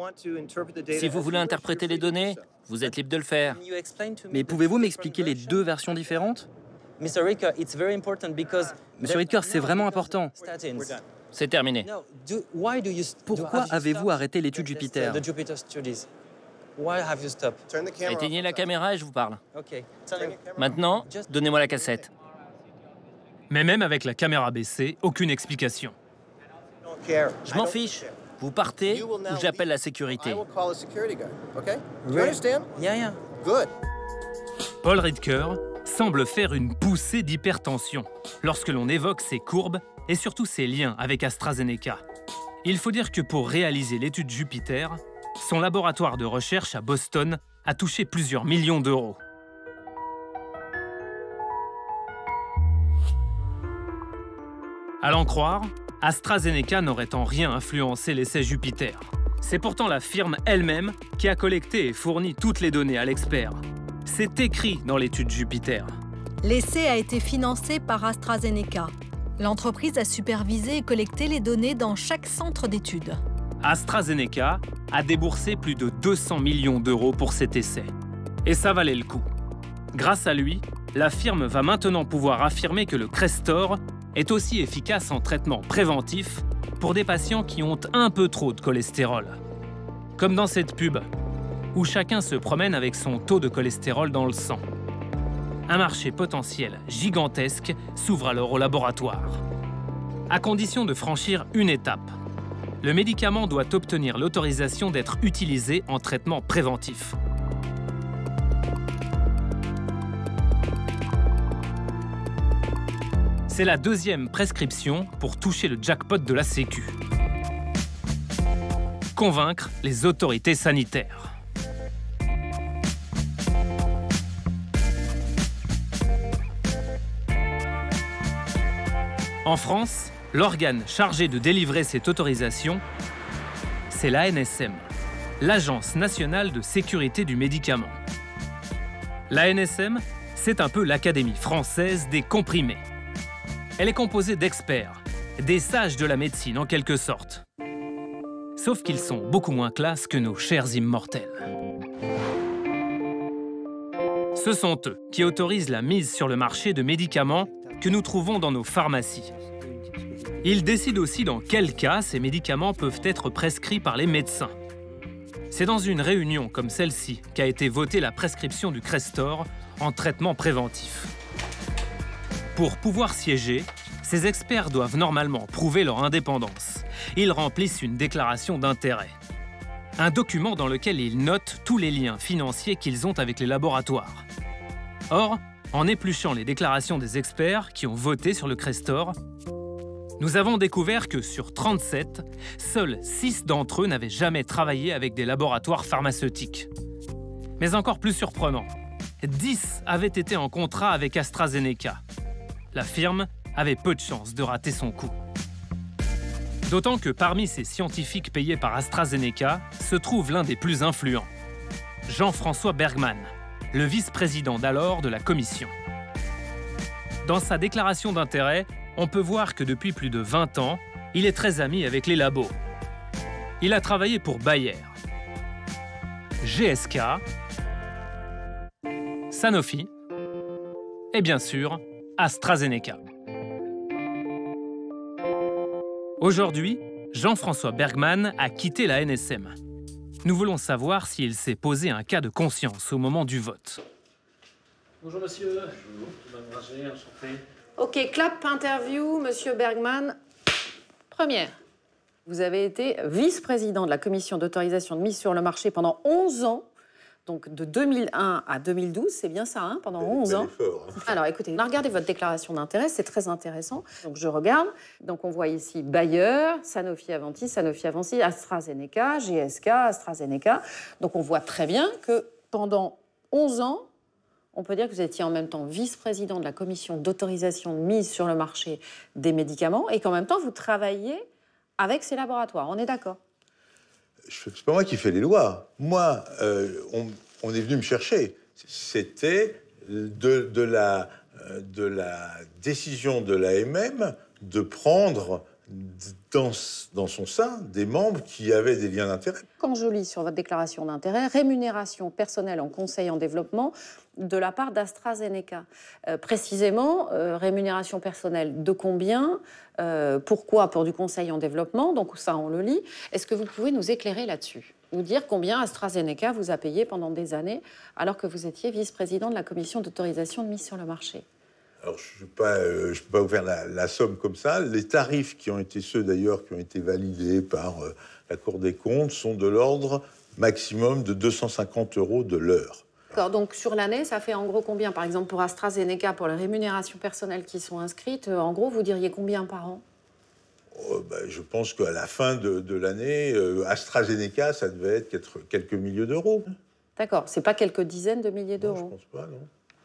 Si vous voulez interpréter les données, vous êtes libre de le faire.
Mais pouvez-vous m'expliquer les deux versions différentes? Monsieur Ritker, c'est vraiment important.
C'est terminé.
Pourquoi avez-vous arrêté l'étude Jupiter?
Éteignez la caméra et je vous parle. Maintenant, donnez-moi la cassette.
Mais même avec la caméra baissée, aucune explication.
Je m'en fiche. Vous partez ou j'appelle la sécurité.
Paul Ritker semble faire une poussée d'hypertension lorsque l'on évoque ses courbes et surtout ses liens avec AstraZeneca. Il faut dire que pour réaliser l'étude Jupiter, son laboratoire de recherche à Boston a touché plusieurs millions d'euros. À l'en croire, AstraZeneca n'aurait en rien influencé l'essai Jupiter. C'est pourtant la firme elle-même qui a collecté et fourni toutes les données à l'expert. C'est écrit dans l'étude Jupiter.
L'essai a été financé par AstraZeneca. L'entreprise a supervisé et collecté les données dans chaque centre d'études.
AstraZeneca a déboursé plus de 200 millions d'euros pour cet essai. Et ça valait le coup. Grâce à lui, la firme va maintenant pouvoir affirmer que le Crestor est aussi efficace en traitement préventif pour des patients qui ont un peu trop de cholestérol. Comme dans cette pub, où chacun se promène avec son taux de cholestérol dans le sang. Un marché potentiel gigantesque s'ouvre alors au laboratoire. À condition de franchir une étape, le médicament doit obtenir l'autorisation d'être utilisé en traitement préventif. C'est la deuxième prescription pour toucher le jackpot de la Sécu. Convaincre les autorités sanitaires. En France, l'organe chargé de délivrer cette autorisation, c'est l'ANSM, l'Agence nationale de sécurité du médicament. L'ANSM, c'est un peu l'Académie française des comprimés. Elle est composée d'experts, des sages de la médecine en quelque sorte. Sauf qu'ils sont beaucoup moins classe que nos chers immortels. Ce sont eux qui autorisent la mise sur le marché de médicaments que nous trouvons dans nos pharmacies. Ils décident aussi dans quel cas ces médicaments peuvent être prescrits par les médecins. C'est dans une réunion comme celle-ci qu'a été votée la prescription du Crestor en traitement préventif. Pour pouvoir siéger, ces experts doivent normalement prouver leur indépendance. Ils remplissent une déclaration d'intérêt. Un document dans lequel ils notent tous les liens financiers qu'ils ont avec les laboratoires. Or, en épluchant les déclarations des experts qui ont voté sur le Crestor, nous avons découvert que sur 37, seuls 6 d'entre eux n'avaient jamais travaillé avec des laboratoires pharmaceutiques. Mais encore plus surprenant, 10 avaient été en contrat avec AstraZeneca. La firme avait peu de chances de rater son coup. D'autant que parmi ces scientifiques payés par AstraZeneca se trouve l'un des plus influents, Jean-François Bergmann, le vice-président d'alors de la commission. Dans sa déclaration d'intérêt, on peut voir que depuis plus de 20 ans, il est très ami avec les labos. Il a travaillé pour Bayer, GSK, Sanofi et bien sûr AstraZeneca. Aujourd'hui, Jean-François Bergmann a quitté la NSM. Nous voulons savoir s'il s'est posé un cas de conscience au moment du vote.
Bonjour monsieur. Bonjour. Enchanté.
Ok, clap, interview, monsieur Bergmann. Première. Vous avez été vice-président de la commission d'autorisation de mise sur le marché pendant 11 ans. Donc de 2001 à 2012, c'est bien ça, hein, pendant 11 ans. Alors écoutez, on a regardé votre déclaration d'intérêt, c'est très intéressant. Donc je regarde, donc on voit ici Bayer, Sanofi Aventis, AstraZeneca, GSK, AstraZeneca. Donc on voit très bien que pendant 11 ans, on peut dire que vous étiez en même temps vice-président de la commission d'autorisation de mise sur le marché des médicaments et qu'en même temps vous travailliez avec ces laboratoires. On est d'accord ?
C'est pas moi qui fais les lois. Moi, on est venu me chercher. C'était de la décision de l'AMM de prendre dans son sein des membres qui avaient des liens d'intérêt.
Quand je lis sur votre déclaration d'intérêt, rémunération personnelle en conseil en développement de la part d'AstraZeneca. Précisément, rémunération personnelle de combien? Pourquoi? Pour du conseil en développement, donc ça on le lit. Est-ce que vous pouvez nous éclairer là-dessus? Nous dire combien AstraZeneca vous a payé pendant des années alors que vous étiez vice-président de la commission d'autorisation de mise sur le marché?
Alors, je ne peux pas vous faire la somme comme ça. Les tarifs qui ont été ceux, d'ailleurs, qui ont été validés par la Cour des comptes sont de l'ordre maximum de 250 € de l'heure.
D'accord, donc sur l'année, ça fait en gros combien? Par exemple, pour AstraZeneca, pour les rémunérations personnelles qui sont inscrites, en gros, vous diriez combien par an?
Je pense qu'à la fin de l'année, AstraZeneca, ça devait être quelques milliers d'euros.
D'accord, c'est pas quelques dizaines de milliers d'euros?
Je ne pense pas, non.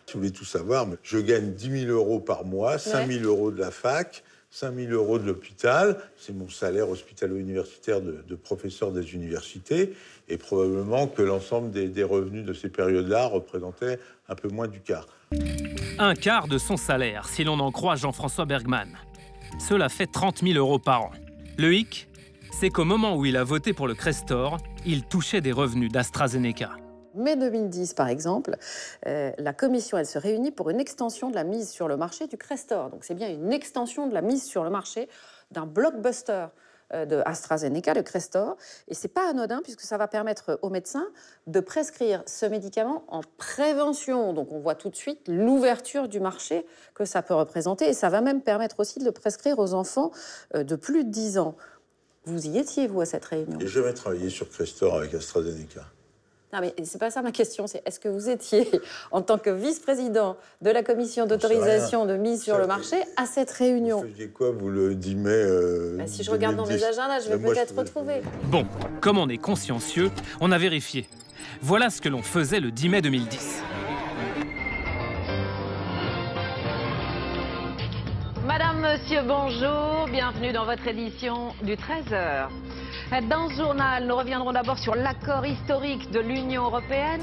Si vous voulez tout savoir, je gagne 10 000 € par mois, 5 000 € de la fac, 5 000 € de l'hôpital. C'est mon salaire hospitalo-universitaire de professeur des universités. Et probablement que l'ensemble des revenus de ces périodes-là représentaient un peu moins du quart.
Un quart de son salaire, si l'on en croit Jean-François Bergmann. Cela fait 30 000 € par an. Le hic, c'est qu'au moment où il a voté pour le Crestor, il touchait des revenus d'AstraZeneca.
Mai 2010, par exemple, la commission elle se réunit pour une extension de la mise sur le marché du Crestor. Donc c'est bien une extension de la mise sur le marché d'un blockbuster de AstraZeneca, le Crestor. Et c'est pas anodin puisque ça va permettre aux médecins de prescrire ce médicament en prévention. Donc on voit tout de suite l'ouverture du marché que ça peut représenter. Et ça va même permettre aussi de le prescrire aux enfants de plus de 10 ans. Vous y étiez, vous, à cette réunion?
J'ai jamais travaillé sur Crestor avec AstraZeneca.
Non, mais c'est pas ça ma question, c'est est-ce que vous étiez, en tant que vice-président de la commission d'autorisation de mise sur le marché, à cette réunion?
Vous faisiez quoi, vous, le 10 mai
Si je regarde dans mes agendas, je vais peut-être retrouver.
Bon, comme on est consciencieux, on a vérifié. Voilà ce que l'on faisait le 10 mai 2010.
Madame, monsieur, bonjour. Bienvenue dans votre édition du 13h. Dans ce journal, nous reviendrons d'abord sur l'accord historique de l'Union européenne.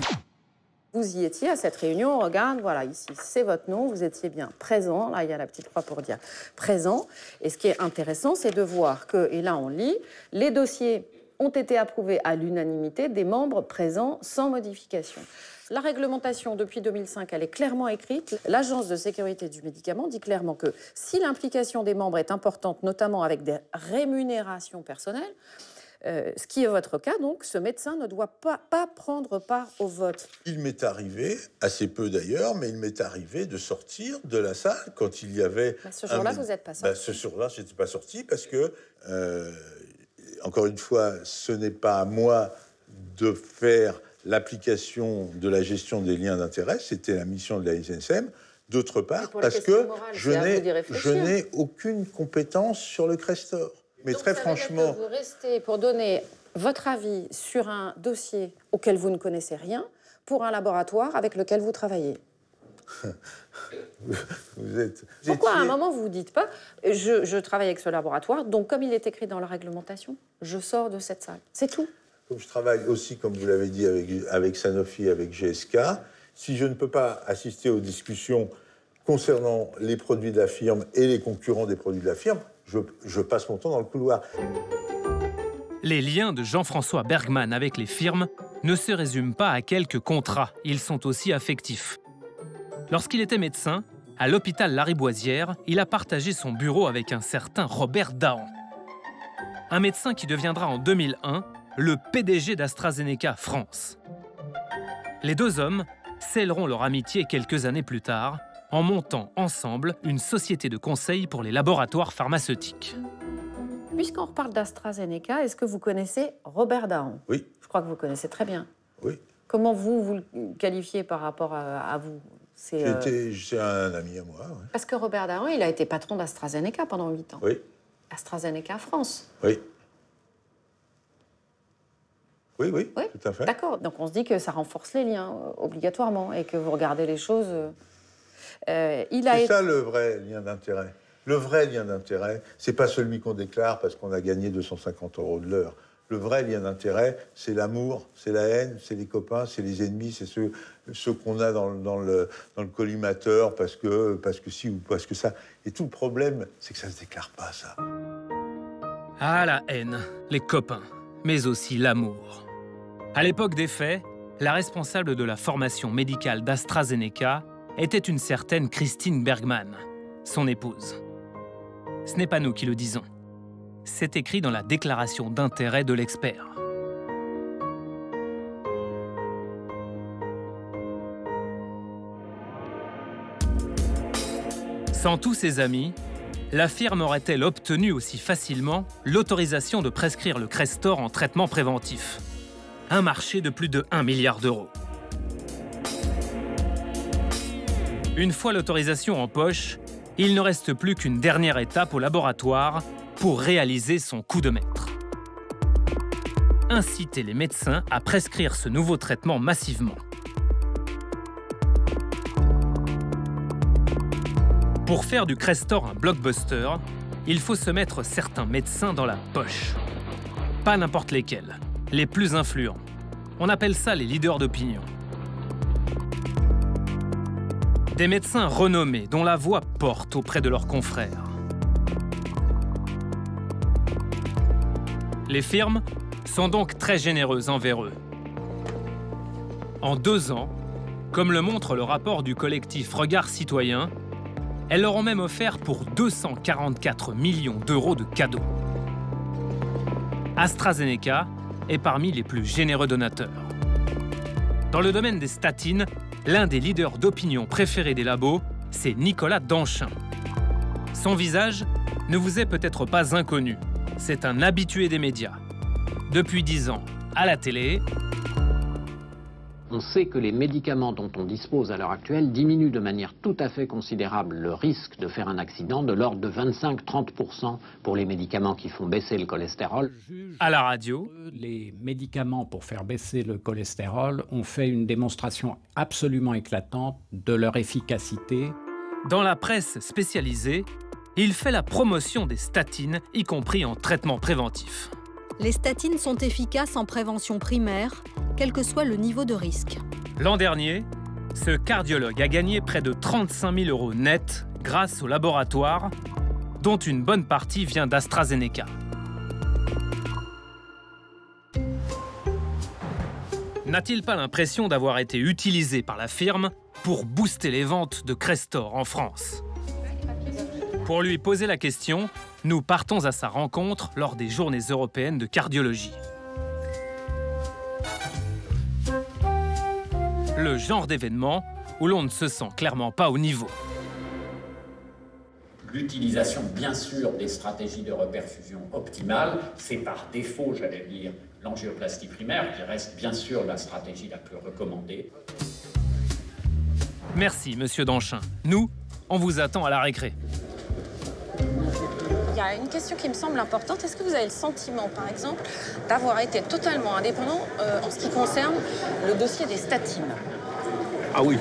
Vous y étiez à cette réunion, on regarde, voilà, ici, c'est votre nom, vous étiez bien présent. Là, il y a la petite croix pour dire présent. Et ce qui est intéressant, c'est de voir que, et là on lit, les dossiers ont été approuvés à l'unanimité des membres présents sans modification. La réglementation, depuis 2005, elle est clairement écrite. L'Agence de sécurité du médicament dit clairement que si l'implication des membres est importante, notamment avec des rémunérations personnelles, ce qui est votre cas, donc, ce médecin ne doit pas prendre part au vote.
Il m'est arrivé, assez peu d'ailleurs, mais il m'est arrivé de sortir de la salle quand il y avait...
ce jour-là, vous n'êtes pas sorti.
Ce jour-là, je n'étais pas sorti parce que, encore une fois, ce n'est pas à moi de faire l'application de la gestion des liens d'intérêt, c'était la mission de la SNCM. D'autre part, parce que je n'ai aucune compétence sur le Crestor. Mais
donc,
très franchement...
Vous restez pour donner votre avis sur un dossier auquel vous ne connaissez rien, pour un laboratoire avec lequel vous travaillez. Pourquoi à un moment vous ne dites pas je travaille avec ce laboratoire, donc comme il est écrit dans la réglementation, je sors de cette salle. C'est tout.
Comme je travaille aussi, comme vous l'avez dit, avec Sanofi, avec GSK, si je ne peux pas assister aux discussions concernant les produits de la firme et les concurrents des produits de la firme, je passe mon temps dans le couloir.
Les liens de Jean-François Bergmann avec les firmes ne se résument pas à quelques contrats, ils sont aussi affectifs. Lorsqu'il était médecin, à l'hôpital Lariboisière, il a partagé son bureau avec un certain Robert Dahan. Un médecin qui deviendra en 2001 le PDG d'AstraZeneca France. Les deux hommes scelleront leur amitié quelques années plus tard en montant ensemble une société de conseil pour les laboratoires pharmaceutiques.
Puisqu'on reparle d'AstraZeneca, est-ce que vous connaissez Robert Dahan?
Oui.
Je crois que vous connaissez très bien.
Oui.
Comment vous le qualifiez par rapport à vous?
C'est un ami à moi. Ouais.
Parce que Robert Dahan, il a été patron d'AstraZeneca pendant 8 ans.
Oui.
AstraZeneca France.
Oui. Oui, tout à fait.
D'accord, donc on se dit que ça renforce les liens, obligatoirement, et que vous regardez les choses...
C'est ça le vrai lien d'intérêt. Le vrai lien d'intérêt, c'est pas celui qu'on déclare parce qu'on a gagné 250 € de l'heure. Le vrai lien d'intérêt, c'est l'amour, c'est la haine, c'est les copains, c'est les ennemis, c'est ceux qu'on a dans le collimateur parce que si ou parce que ça. Et tout le problème, c'est que ça se déclare pas, ça.
Ah, la haine, les copains, mais aussi l'amour. À l'époque des faits, la responsable de la formation médicale d'AstraZeneca était une certaine Christine Bergmann, son épouse. Ce n'est pas nous qui le disons. C'est écrit dans la déclaration d'intérêt de l'expert. Sans tous ses amis, la firme aurait-elle obtenu aussi facilement l'autorisation de prescrire le Crestor en traitement préventif? Un marché de plus de 1 milliard d'euros. Une fois l'autorisation en poche, il ne reste plus qu'une dernière étape au laboratoire pour réaliser son coup de maître. Inciter les médecins à prescrire ce nouveau traitement massivement. Pour faire du Crestor un blockbuster, il faut se mettre certains médecins dans la poche. Pas n'importe lesquels, les plus influents. On appelle ça les leaders d'opinion. Des médecins renommés dont la voix porte auprès de leurs confrères. Les firmes sont donc très généreuses envers eux. En 2 ans, comme le montre le rapport du collectif Regard Citoyen, elles leur ont même offert pour 244 millions d'euros de cadeaux. AstraZeneca est parmi les plus généreux donateurs. Dans le domaine des statines, l'un des leaders d'opinion préférés des labos, c'est Nicolas Danchin. Son visage ne vous est peut-être pas inconnu. C'est un habitué des médias. Depuis 10 ans, à la télé...
On sait que les médicaments dont on dispose à l'heure actuelle diminuent de manière tout à fait considérable le risque de faire un accident, de l'ordre de 25-30% pour les médicaments qui font baisser le cholestérol.
À la radio...
Les médicaments pour faire baisser le cholestérol ont fait une démonstration absolument éclatante de leur efficacité.
Dans la presse spécialisée, il fait la promotion des statines, y compris en traitement préventif.
Les statines sont efficaces en prévention primaire, quel que soit le niveau de risque.
L'an dernier, ce cardiologue a gagné près de 35 000 € net grâce au laboratoire, dont une bonne partie vient d'AstraZeneca. N'a-t-il pas l'impression d'avoir été utilisé par la firme pour booster les ventes de Crestor en France? Pour lui poser la question, nous partons à sa rencontre lors des Journées européennes de cardiologie. Le genre d'événement où l'on ne se sent clairement pas au niveau.
L'utilisation, bien sûr, des stratégies de reperfusion optimales, c'est par défaut, j'allais dire, l'angioplastie primaire, qui reste bien sûr la stratégie la plus recommandée.
Merci, monsieur Danchin. Nous, on vous attend à la récré.
AstraZeneca, une question qui me semble importante. Est-ce que vous avez le sentiment, par exemple, d'avoir été totalement indépendant en ce qui concerne le dossier des statines?
Ah oui.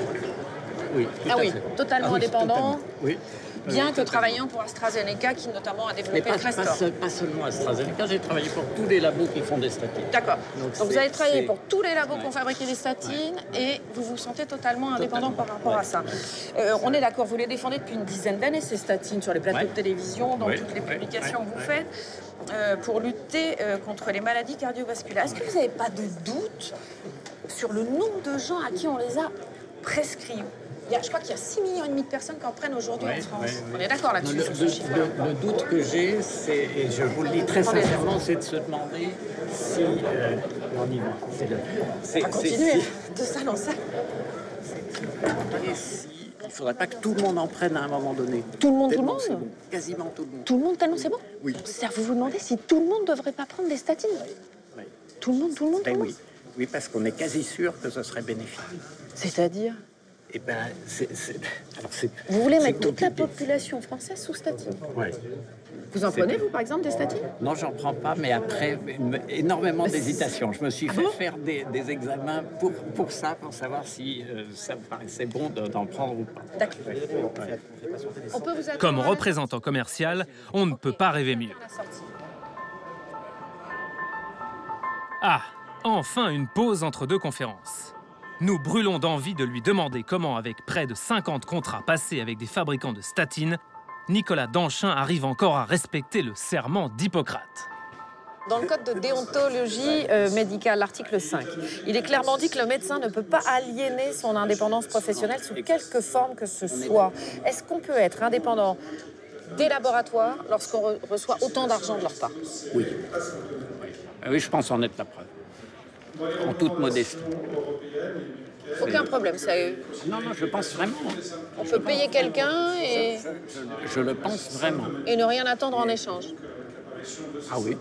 Oui, tout à fait.
Totalement indépendant.
Totalement. Oui.
Bien que travaillant pour AstraZeneca, qui notamment a développé le Crestor.
Pas seulement AstraZeneca, j'ai travaillé pour tous les labos qui font des statines.
D'accord. Donc vous avez travaillé pour tous les labos qui ont fabriqué des statines et vous vous sentez totalement indépendant par rapport à ça. On est d'accord, vous les défendez depuis une dizaine d'années, ces statines, sur les plateaux de télévision, dans toutes les publications que vous faites, pour lutter contre les maladies cardiovasculaires. Est-ce que vous n'avez pas de doute sur le nombre de gens à qui on les a prescrits? Je crois qu'il y a 6,5 millions de personnes qui en prennent aujourd'hui en France. On est d'accord là-dessus, sur ce chiffre.
Le doute que j'ai, et je vous le dis très sincèrement, c'est de se demander si... on y va.
On va continuer de salle en salle.
Il ne faudrait pas que tout le monde en prenne à un moment donné.
Tout le monde, tout le monde
bon. Quasiment tout le monde.
Tout le monde, tellement c'est bon?
Oui.
C'est-à-dire, vous vous demandez si tout le monde ne devrait pas prendre des statines?
Oui.
Tout le monde, tout le monde, tout le monde?
Oui, parce qu'on est quasi sûr que ce serait bénéfique.
C'est-à-dire?
Eh ben,
vous voulez mettre toute la population française sous statine?
Oui.
Vous en prenez, vous, par exemple, des statines?
Non, j'en prends pas, mais après, énormément d'hésitation. Je me suis fait faire des examens pour ça, pour savoir si ça me paraissait bon d'en prendre ou pas.
D'accord.
Comme représentant commercial, on ne peut pas rêver mieux. Ah, enfin une pause entre deux conférences. Nous brûlons d'envie de lui demander comment, avec près de 50 contrats passés avec des fabricants de statines, Nicolas Danchin arrive encore à respecter le serment d'Hippocrate.
Dans le code de déontologie médicale, l'article 5, il est clairement dit que le médecin ne peut pas aliéner son indépendance professionnelle sous quelque forme que ce soit. Est-ce qu'on peut être indépendant des laboratoires lorsqu'on reçoit autant d'argent de leur part?
Oui. Oui, je pense en être la preuve. En toute modestie.
Aucun problème, ça.
Non, je pense vraiment.
On peut payer quelqu'un et...
Je le pense vraiment.
Et ne rien attendre en échange.
Ah oui.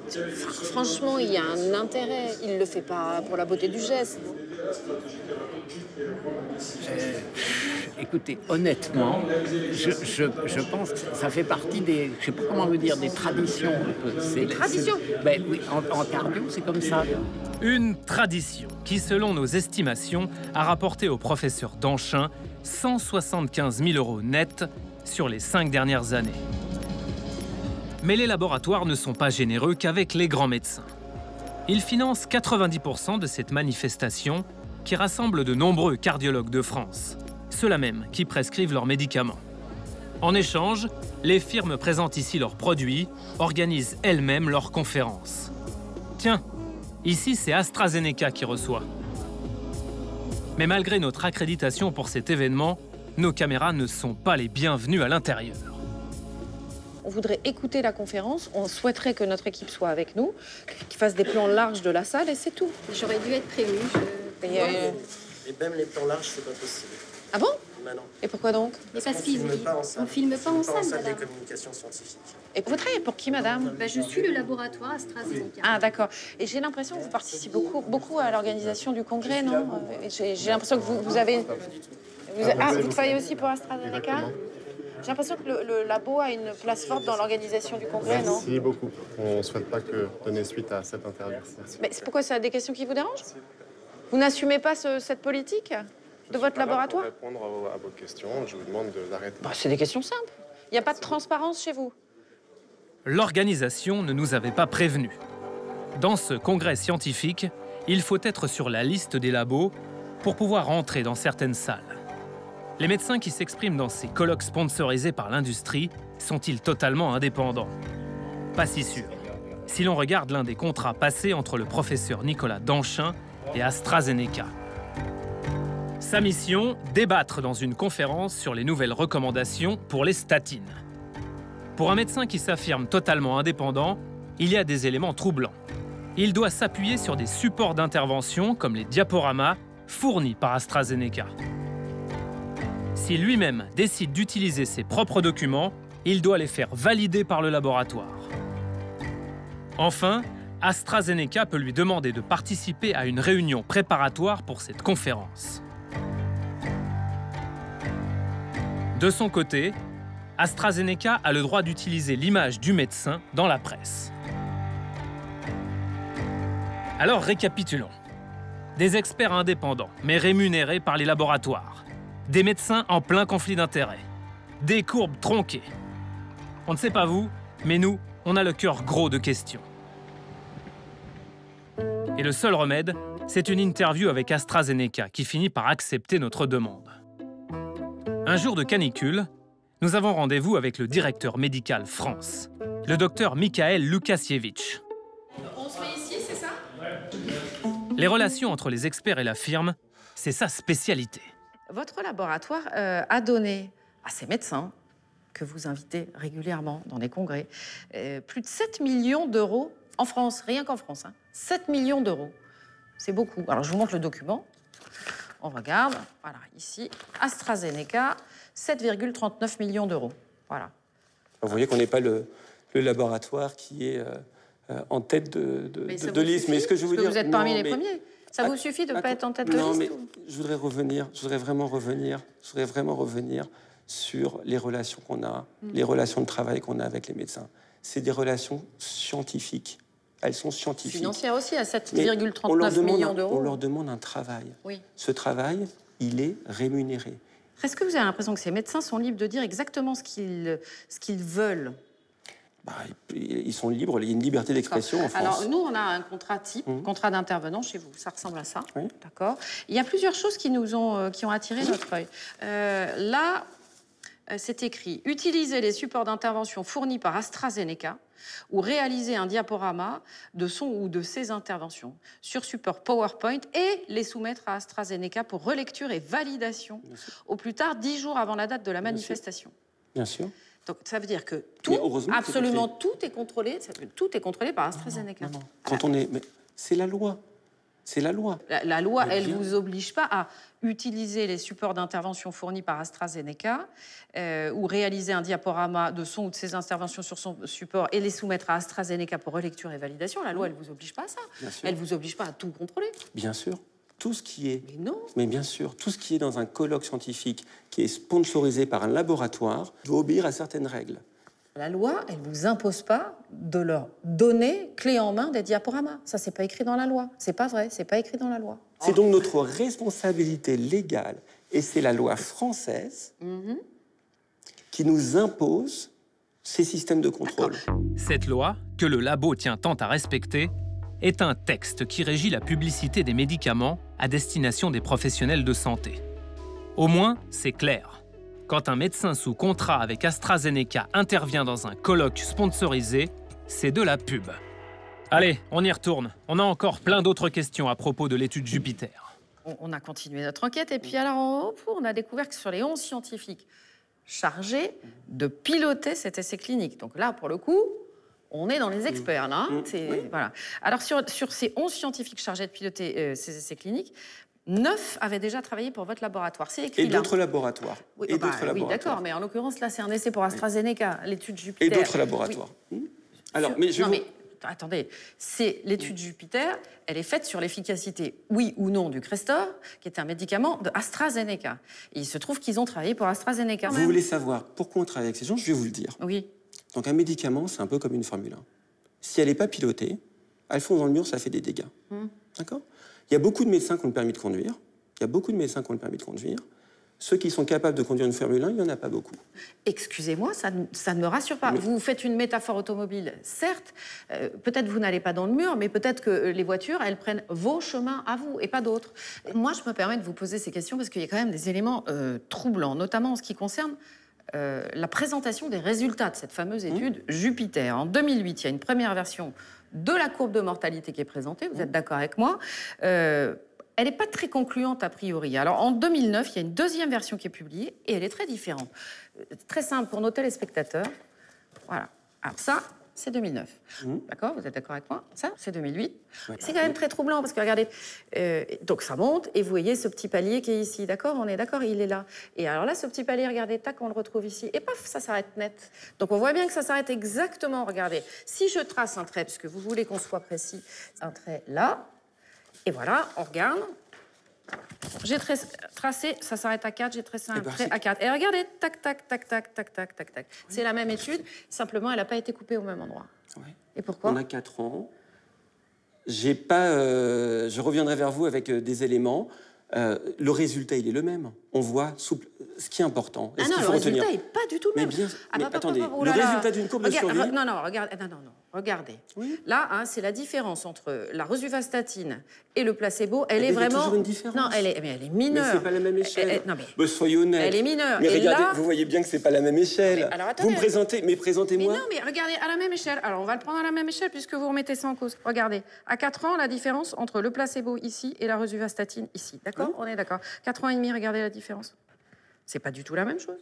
Franchement, il y a un intérêt. Il ne le fait pas pour la beauté du geste.
Écoutez, honnêtement, je pense que ça fait partie des... Je ne sais pas comment vous dire, des traditions.
Des traditions?
Ben, oui, en cardio, c'est comme ça.
Une tradition qui, selon nos estimations, a rapporté au professeur Danchin 175 000 € net sur les 5 dernières années. Mais les laboratoires ne sont pas généreux qu'avec les grands médecins. Ils financent 90% de cette manifestation qui rassemble de nombreux cardiologues de France, ceux-là même qui prescrivent leurs médicaments. En échange, les firmes présentent ici leurs produits, organisent elles-mêmes leurs conférences. Tiens, ici c'est AstraZeneca qui reçoit. Mais malgré notre accréditation pour cet événement, nos caméras ne sont pas les bienvenues à l'intérieur.
On voudrait écouter la conférence, on souhaiterait que notre équipe soit avec nous, qu'il fasse des plans larges de la salle et c'est tout.
J'aurais dû être prévenue.
Et même les plans larges, c'est pas possible.
Ah bon?
Bah non.
Et pourquoi donc?
Parce qu'on filme pas en salle. On filme pas en salle,
des communications scientifiques.
Et vous travaillez pour qui, madame?
Je suis le laboratoire AstraZeneca.
Ah, d'accord. Et j'ai l'impression que vous participez beaucoup à l'organisation du congrès, non? J'ai l'impression que vous avez... Vous travaillez aussi pour AstraZeneca? J'ai l'impression que le labo a une place forte dans l'organisation du congrès, non?
Merci beaucoup. On ne souhaite pas que donner suite à cette interview. Merci.
Mais c'est pourquoi ça a des questions qui vous dérangent? Vous n'assumez pas cette politique de votre laboratoire?
Pour répondre à vos questions, je vous demande d'arrêter.
C'est des questions simples. Il n'y a pas de transparence chez vous.
L'organisation ne nous avait pas prévenus. Dans ce congrès scientifique, il faut être sur la liste des labos pour pouvoir entrer dans certaines salles. Les médecins qui s'expriment dans ces colloques sponsorisés par l'industrie sont-ils totalement indépendants? Pas si sûr. Si l'on regarde l'un des contrats passés entre le professeur Nicolas Danchin et AstraZeneca. Sa mission, débattre dans une conférence sur les nouvelles recommandations pour les statines. Pour un médecin qui s'affirme totalement indépendant, il y a des éléments troublants. Il doit s'appuyer sur des supports d'intervention comme les diaporamas fournis par AstraZeneca. Si lui-même décide d'utiliser ses propres documents, il doit les faire valider par le laboratoire. Enfin, AstraZeneca peut lui demander de participer à une réunion préparatoire pour cette conférence. De son côté, AstraZeneca a le droit d'utiliser l'image du médecin dans la presse. Alors récapitulons. Des experts indépendants, mais rémunérés par les laboratoires. Des médecins en plein conflit d'intérêts. Des courbes tronquées. On ne sait pas vous, mais nous, on a le cœur gros de questions. Et le seul remède, c'est une interview avec AstraZeneca qui finit par accepter notre demande. Un jour de canicule, nous avons rendez-vous avec le directeur médical France, le docteur Mikhail Lukasiewicz.
On se met ici, c'est ça?
Les relations entre les experts et la firme, c'est sa spécialité.
Votre laboratoire a donné à ces médecins, que vous invitez régulièrement dans des congrès, plus de 7 millions d'euros en France, rien qu'en France. 7 millions d'euros. C'est beaucoup. Alors, je vous montre le document. On regarde. Voilà, ici, AstraZeneca, 7,39 millions d'euros. Voilà.
Vous voyez qu'on n'est pas le laboratoire qui est en tête de liste. Mais ce que je veux dire,
vous êtes parmi les premiers. Ça vous suffit de ne pas être en tête de liste?
Non, mais je voudrais vraiment revenir sur les relations qu'on a, les relations de travail qu'on a avec les médecins. C'est des relations scientifiques. Elles sont scientifiques.
Financières aussi, à 7,39 millions d'euros.
On leur demande un travail.
Oui.
Ce travail, il est rémunéré.
Est-ce que vous avez l'impression que ces médecins sont libres de dire exactement ce qu'ils veulent?
Ils sont libres, il y a une liberté d'expression en France.
Alors, nous, on a un contrat type, contrat d'intervenant chez vous. Ça ressemble à ça, d'accord? Il y a plusieurs choses qui ont attiré notre œil. Là, c'est écrit « Utiliser les supports d'intervention fournis par AstraZeneca ou réaliser un diaporama de son ou de ses interventions sur support PowerPoint et les soumettre à AstraZeneca pour relecture et validation au plus tard 10 jours avant la date de la manifestation. »
Bien sûr.
Donc, ça veut dire que tout, absolument tout est contrôlé par AstraZeneca.
Non. Quand on est... Mais c'est la loi. C'est la loi.
La loi, elle ne vous oblige pas à utiliser les supports d'intervention fournis par AstraZeneca ou réaliser un diaporama de son ou de ses interventions sur son support et les soumettre à AstraZeneca pour relecture et validation. La loi, elle ne vous oblige pas à ça. Elle ne vous oblige pas à tout contrôler.
Bien sûr. Tout ce qui est...
Mais non.
Mais bien sûr, tout ce qui est dans un colloque scientifique qui est sponsorisé par un laboratoire doit obéir à certaines règles.
La loi, elle ne vous impose pas de leur donner clé en main des diaporamas. Ça, c'est pas écrit dans la loi. C'est pas vrai, c'est pas écrit dans la loi.
C'est donc notre responsabilité légale, et c'est la loi française qui nous impose ces systèmes de contrôle.
Cette loi, que le labo tient tant à respecter, est un texte qui régit la publicité des médicaments à destination des professionnels de santé. Au moins, c'est clair. Quand un médecin sous contrat avec AstraZeneca intervient dans un colloque sponsorisé, c'est de la pub. Allez, on y retourne. On a encore plein d'autres questions à propos de l'étude Jupiter.
On a continué notre enquête et puis alors en haut, on a découvert que sur les 11 scientifiques chargés de piloter cet essai clinique, donc là, pour le coup, on est dans les experts, là. Voilà. Alors sur ces 11 scientifiques chargés de piloter ces essais cliniques, 9 avaient déjà travaillé pour votre laboratoire. C'est écrit
là. Et d'autres laboratoires.
Oui, oui, d'accord, mais en l'occurrence, là, c'est un essai pour AstraZeneca, l'étude Jupiter.
Et d'autres laboratoires. Oui. Alors, mais
attendez, c'est l'étude Jupiter, elle est faite sur l'efficacité, oui ou non, du Crestor, qui est un médicament de AstraZeneca. Et il se trouve qu'ils ont travaillé pour AstraZeneca.
Vous voulez savoir pourquoi on travaille avec ces gens? Je vais vous le dire.
Oui.
Donc un médicament, c'est un peu comme une Formule 1. Si elle n'est pas pilotée, elle fonce dans le mur, ça fait des dégâts. D'accord? Il y a beaucoup de médecins qui ont le permis de conduire. Ceux qui sont capables de conduire une Formule 1, il n'y en a pas beaucoup.
Excusez-moi, ça ne me rassure pas. Mais... Vous faites une métaphore automobile, certes. Peut-être vous n'allez pas dans le mur, mais peut-être que les voitures, elles prennent vos chemins à vous et pas d'autres. Moi, je me permets de vous poser ces questions parce qu'il y a quand même des éléments troublants, notamment en ce qui concerne la présentation des résultats de cette fameuse étude Jupiter. En 2008, il y a une première version de la courbe de mortalité qui est présentée. Vous êtes d'accord avec moi? Elle n'est pas très concluante a priori. Alors, en 2009, il y a une deuxième version qui est publiée et elle est très différente. Très simple pour nos téléspectateurs. Voilà. Alors ça, c'est 2009. D'accord? Vous êtes d'accord avec moi? Ça, c'est 2008. Ouais. C'est quand même très troublant parce que, regardez, donc ça monte et vous voyez ce petit palier qui est ici. D'accord? On est d'accord, il est là. Et alors là, ce petit palier, regardez, tac, on le retrouve ici. Et paf, ça s'arrête net. Donc on voit bien que ça s'arrête exactement. Regardez, si je trace un trait, puisque vous voulez qu'on soit précis, un trait là, et voilà, on regarde. J'ai tracé, ça s'arrête à 4, j'ai tracé un trait à 4. Et regardez, tac, tac, tac, tac, tac, tac, tac, tac. C'est la même étude, simplement elle n'a pas été coupée au même endroit.
Ouais.
Et pourquoi?
On a 4 ans. J'ai pas, je reviendrai vers vous avec des éléments. Le résultat, il est le même. On voit ce qui est important.
Ah non, le résultat n'est pas du tout le même.
Mais attendez, le résultat d'une courbe de survie...
Non, regardez. Oui. Là, hein, c'est la différence entre la rosuvastatine et le placebo. Elle est vraiment...
Il y a toujours une différence.
Non, elle est mineure.
Mais c'est pas la même échelle.
Non, mais...
soyez honnête.
Elle est mineure.
Mais
et
regardez,
là...
vous voyez bien que c'est pas la même échelle.
Alors, attendez,
vous me présentez, mais présentez-moi...
Mais non, mais regardez, à la même échelle. Alors, on va le prendre à la même échelle puisque vous remettez ça en cause. Regardez, à 4 ans, la différence entre le placebo ici et la rosuvastatine ici. D'accord? Oui. On est d'accord. 4 ans et demi, regardez la différence. C'est pas du tout la même chose.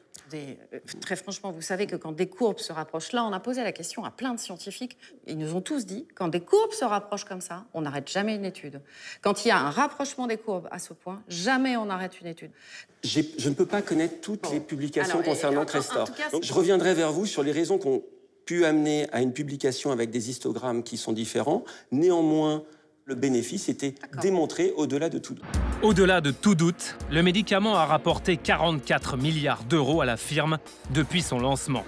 Très franchement, vous savez que quand des courbes se rapprochent, là, on a posé la question à plein de scientifiques. Ils nous ont tous dit, quand des courbes se rapprochent comme ça, on n'arrête jamais une étude. Quand il y a un rapprochement des courbes à ce point, jamais on n'arrête une étude.
Je ne peux pas connaître toutes les publications concernant Crestor. Donc, je reviendrai vers vous sur les raisons qui ont pu amener à une publication avec des histogrammes qui sont différents. Néanmoins, le bénéfice était démontré au-delà de tout doute.
Au-delà de tout doute, le médicament a rapporté 44 milliards d'euros à la firme depuis son lancement.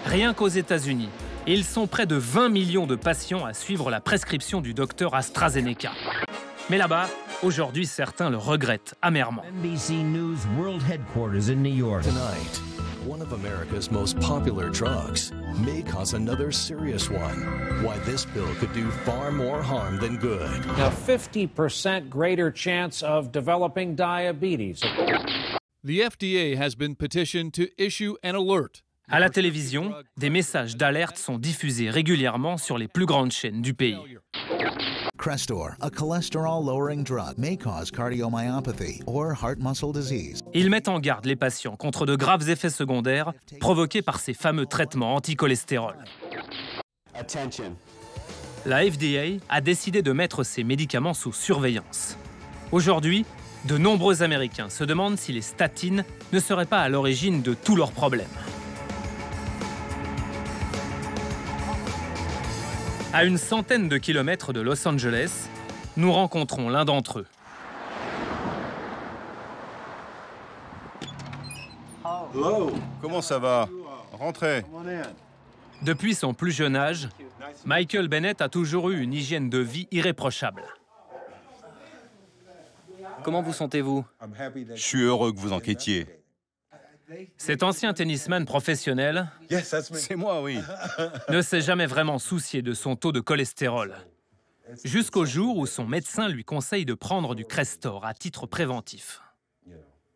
Rien qu'aux États-Unis, ils sont près de 20 millions de patients à suivre la prescription du docteur AstraZeneca. Mais là-bas, aujourd'hui, certains le regrettent amèrement.
NBC News World Headquarters in New York. Tonight, one of America's most popular drugs may cause another serious one. Why this pill could do far more harm than good.
A 50% greater chance of developing diabetes.
The FDA has been petitioned to issue an alert.
À la télévision, des messages d'alerte sont diffusés régulièrement sur les plus grandes chaînes du pays.
Crestor, a cholesterol-lowering drug, may cause cardiomyopathy or heart muscle disease.
Ils mettent en garde les patients contre de graves effets secondaires provoqués par ces fameux traitements anti-cholestérol. La FDA a décidé de mettre ces médicaments sous surveillance. Aujourd'hui, de nombreux Américains se demandent si les statines ne seraient pas à l'origine de tous leurs problèmes. À une centaine de kilomètres de Los Angeles, nous rencontrons l'un d'entre eux.
Hello. Comment ça va? Rentrez.
Depuis son plus jeune âge, Michael Bennett a toujours eu une hygiène de vie irréprochable.
Comment vous sentez-vous?
Je suis heureux que vous enquêtiez.
Cet ancien tennisman professionnel
C'est moi, oui.
ne s'est jamais vraiment soucié de son taux de cholestérol. Jusqu'au jour où son médecin lui conseille de prendre du Crestor à titre préventif.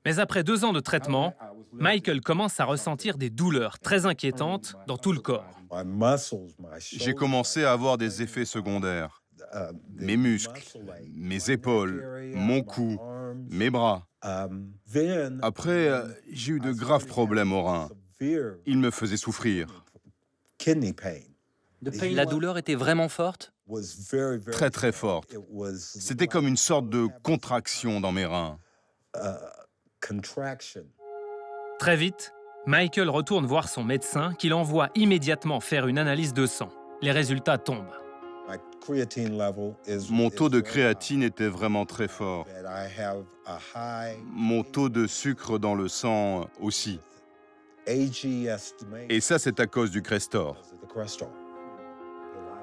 Mais après 2 ans de traitement, Michael commence à ressentir des douleurs très inquiétantes dans tout le corps.
J'ai commencé à avoir des effets secondaires. Mes muscles, mes épaules, mon cou, mes bras. Après, j'ai eu de graves problèmes aux reins. Ils me faisaient souffrir.
La douleur était vraiment forte?
Très, très forte. C'était comme une sorte de contraction dans mes reins.
Très vite, Michael retourne voir son médecin qui l'envoie immédiatement faire une analyse de sang. Les résultats tombent.
Mon taux de créatine était vraiment très fort. Mon taux de sucre dans le sang aussi. Et ça, c'est à cause du Crestor.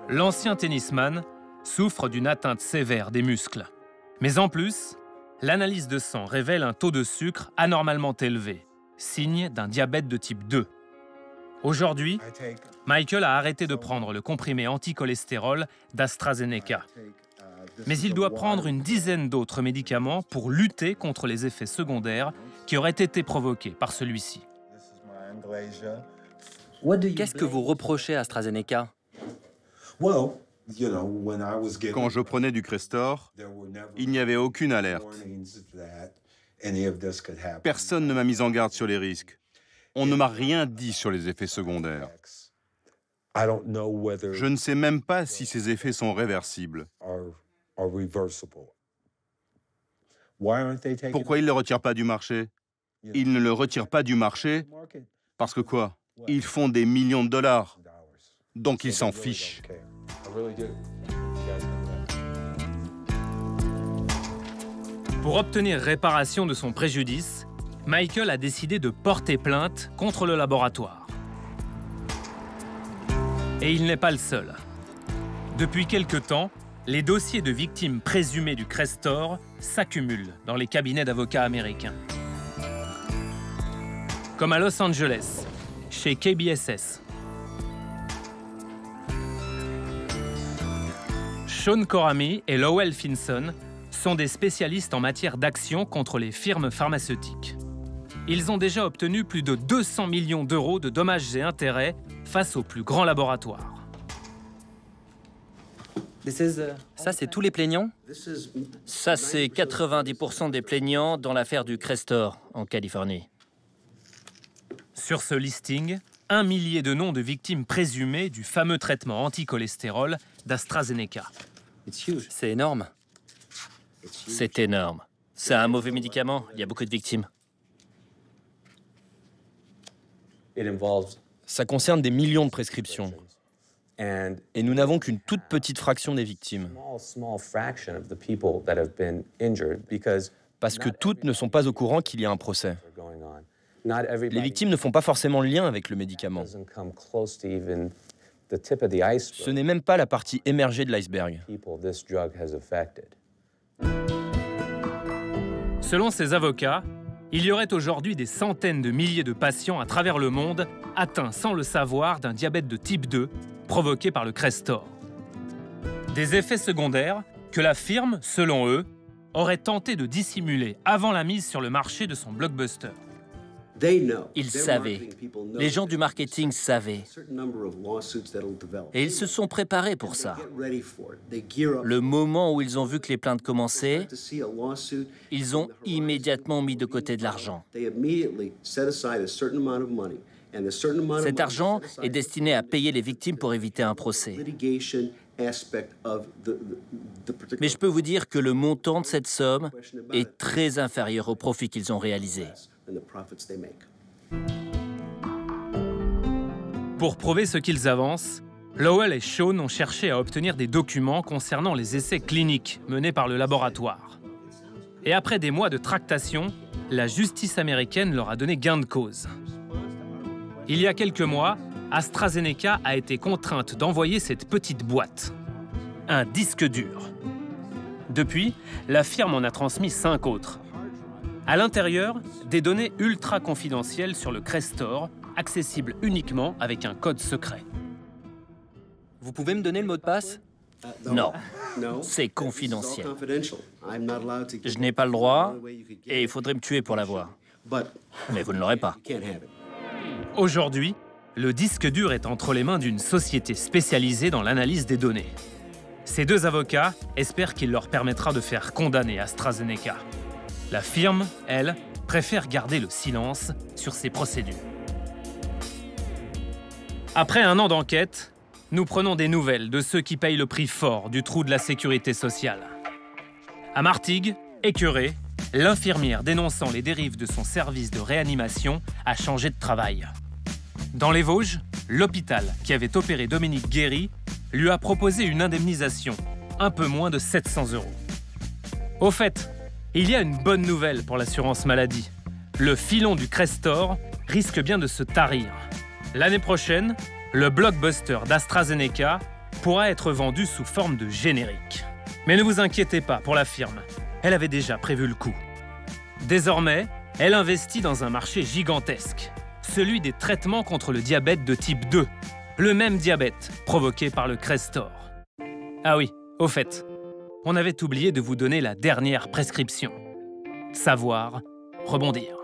L'ancien tennisman souffre d'une atteinte sévère des muscles. Mais en plus, l'analyse de sang révèle un taux de sucre anormalement élevé, signe d'un diabète de type 2. Aujourd'hui, Michael a arrêté de prendre le comprimé anti-cholestérol d'AstraZeneca. Mais il doit prendre une dizaine d'autres médicaments pour lutter contre les effets secondaires qui auraient été provoqués par celui-ci.
Qu'est-ce que vous reprochez à AstraZeneca?
Quand je prenais du Crestor, il n'y avait aucune alerte. Personne ne m'a mis en garde sur les risques. On ne m'a rien dit sur les effets secondaires. Je ne sais même pas si ces effets sont réversibles. Pourquoi ils ne le retirent pas du marché? Ils ne le retirent pas du marché parce que quoi? Ils font des millions de dollars. Donc ils s'en fichent.
Pour obtenir réparation de son préjudice, Michael a décidé de porter plainte contre le laboratoire. Et il n'est pas le seul. Depuis quelque temps, les dossiers de victimes présumées du Crestor s'accumulent dans les cabinets d'avocats américains. Comme à Los Angeles, chez KBSS. Sean Corami et Lowell Finson sont des spécialistes en matière d'action contre les firmes pharmaceutiques. Ils ont déjà obtenu plus de 200 millions d'euros de dommages et intérêts face aux plus grands laboratoires.
Ça, c'est tous les plaignants?
Ça, c'est 90% des plaignants dans l'affaire du Crestor, en Californie.
Sur ce listing, 1 millier de noms de victimes présumées du fameux traitement anti-cholestérol d'AstraZeneca.
C'est énorme.
C'est énorme. C'est un mauvais médicament, il y a beaucoup de victimes.
Ça concerne des millions de prescriptions. Et nous n'avons qu'une toute petite fraction des victimes. Parce que toutes ne sont pas au courant qu'il y a un procès. Les victimes ne font pas forcément le lien avec le médicament. Ce n'est même pas la partie émergée de l'iceberg.
Selon ses avocats, il y aurait aujourd'hui des centaines de milliers de patients à travers le monde atteints sans le savoir d'un diabète de type 2 provoqué par le Crestor. Des effets secondaires que la firme, selon eux, aurait tenté de dissimuler avant la mise sur le marché de son blockbuster.
Ils savaient. Les gens du marketing savaient. Et ils se sont préparés pour ça. Le moment où ils ont vu que les plaintes commençaient, ils ont immédiatement mis de côté de l'argent. Cet argent est destiné à payer les victimes pour éviter un procès. Mais je peux vous dire que le montant de cette somme est très inférieur au profit qu'ils ont réalisé.
Pour prouver ce qu'ils avancent, Lowell et Sean ont cherché à obtenir des documents concernant les essais cliniques menés par le laboratoire. Et après des mois de tractation, la justice américaine leur a donné gain de cause. Il y a quelques mois, AstraZeneca a été contrainte d'envoyer cette petite boîte, un disque dur. Depuis, la firme en a transmis 5 autres. À l'intérieur, des données ultra confidentielles sur le Crestor, accessibles uniquement avec un code secret.
Vous pouvez me donner le mot de passe?
Non, c'est confidentiel. Je n'ai pas le droit et il faudrait me tuer pour l'avoir. Mais vous ne l'aurez pas.
Aujourd'hui, le disque dur est entre les mains d'une société spécialisée dans l'analyse des données. Ces 2 avocats espèrent qu'il leur permettra de faire condamner AstraZeneca. La firme, elle, préfère garder le silence sur ses procédures. Après 1 an d'enquête, nous prenons des nouvelles de ceux qui payent le prix fort du trou de la sécurité sociale. À Martigues, écœurée, l'infirmière dénonçant les dérives de son service de réanimation a changé de travail. Dans les Vosges, l'hôpital qui avait opéré Dominique Guéry lui a proposé une indemnisation, un peu moins de 700 €. Au fait, il y a une bonne nouvelle pour l'assurance maladie. Le filon du Crestor risque bien de se tarir. L'année prochaine, le blockbuster d'AstraZeneca pourra être vendu sous forme de générique. Mais ne vous inquiétez pas pour la firme, elle avait déjà prévu le coup. Désormais, elle investit dans un marché gigantesque, celui des traitements contre le diabète de type 2, le même diabète provoqué par le Crestor. Ah oui, au fait, on avait oublié de vous donner la dernière prescription. Savoir rebondir.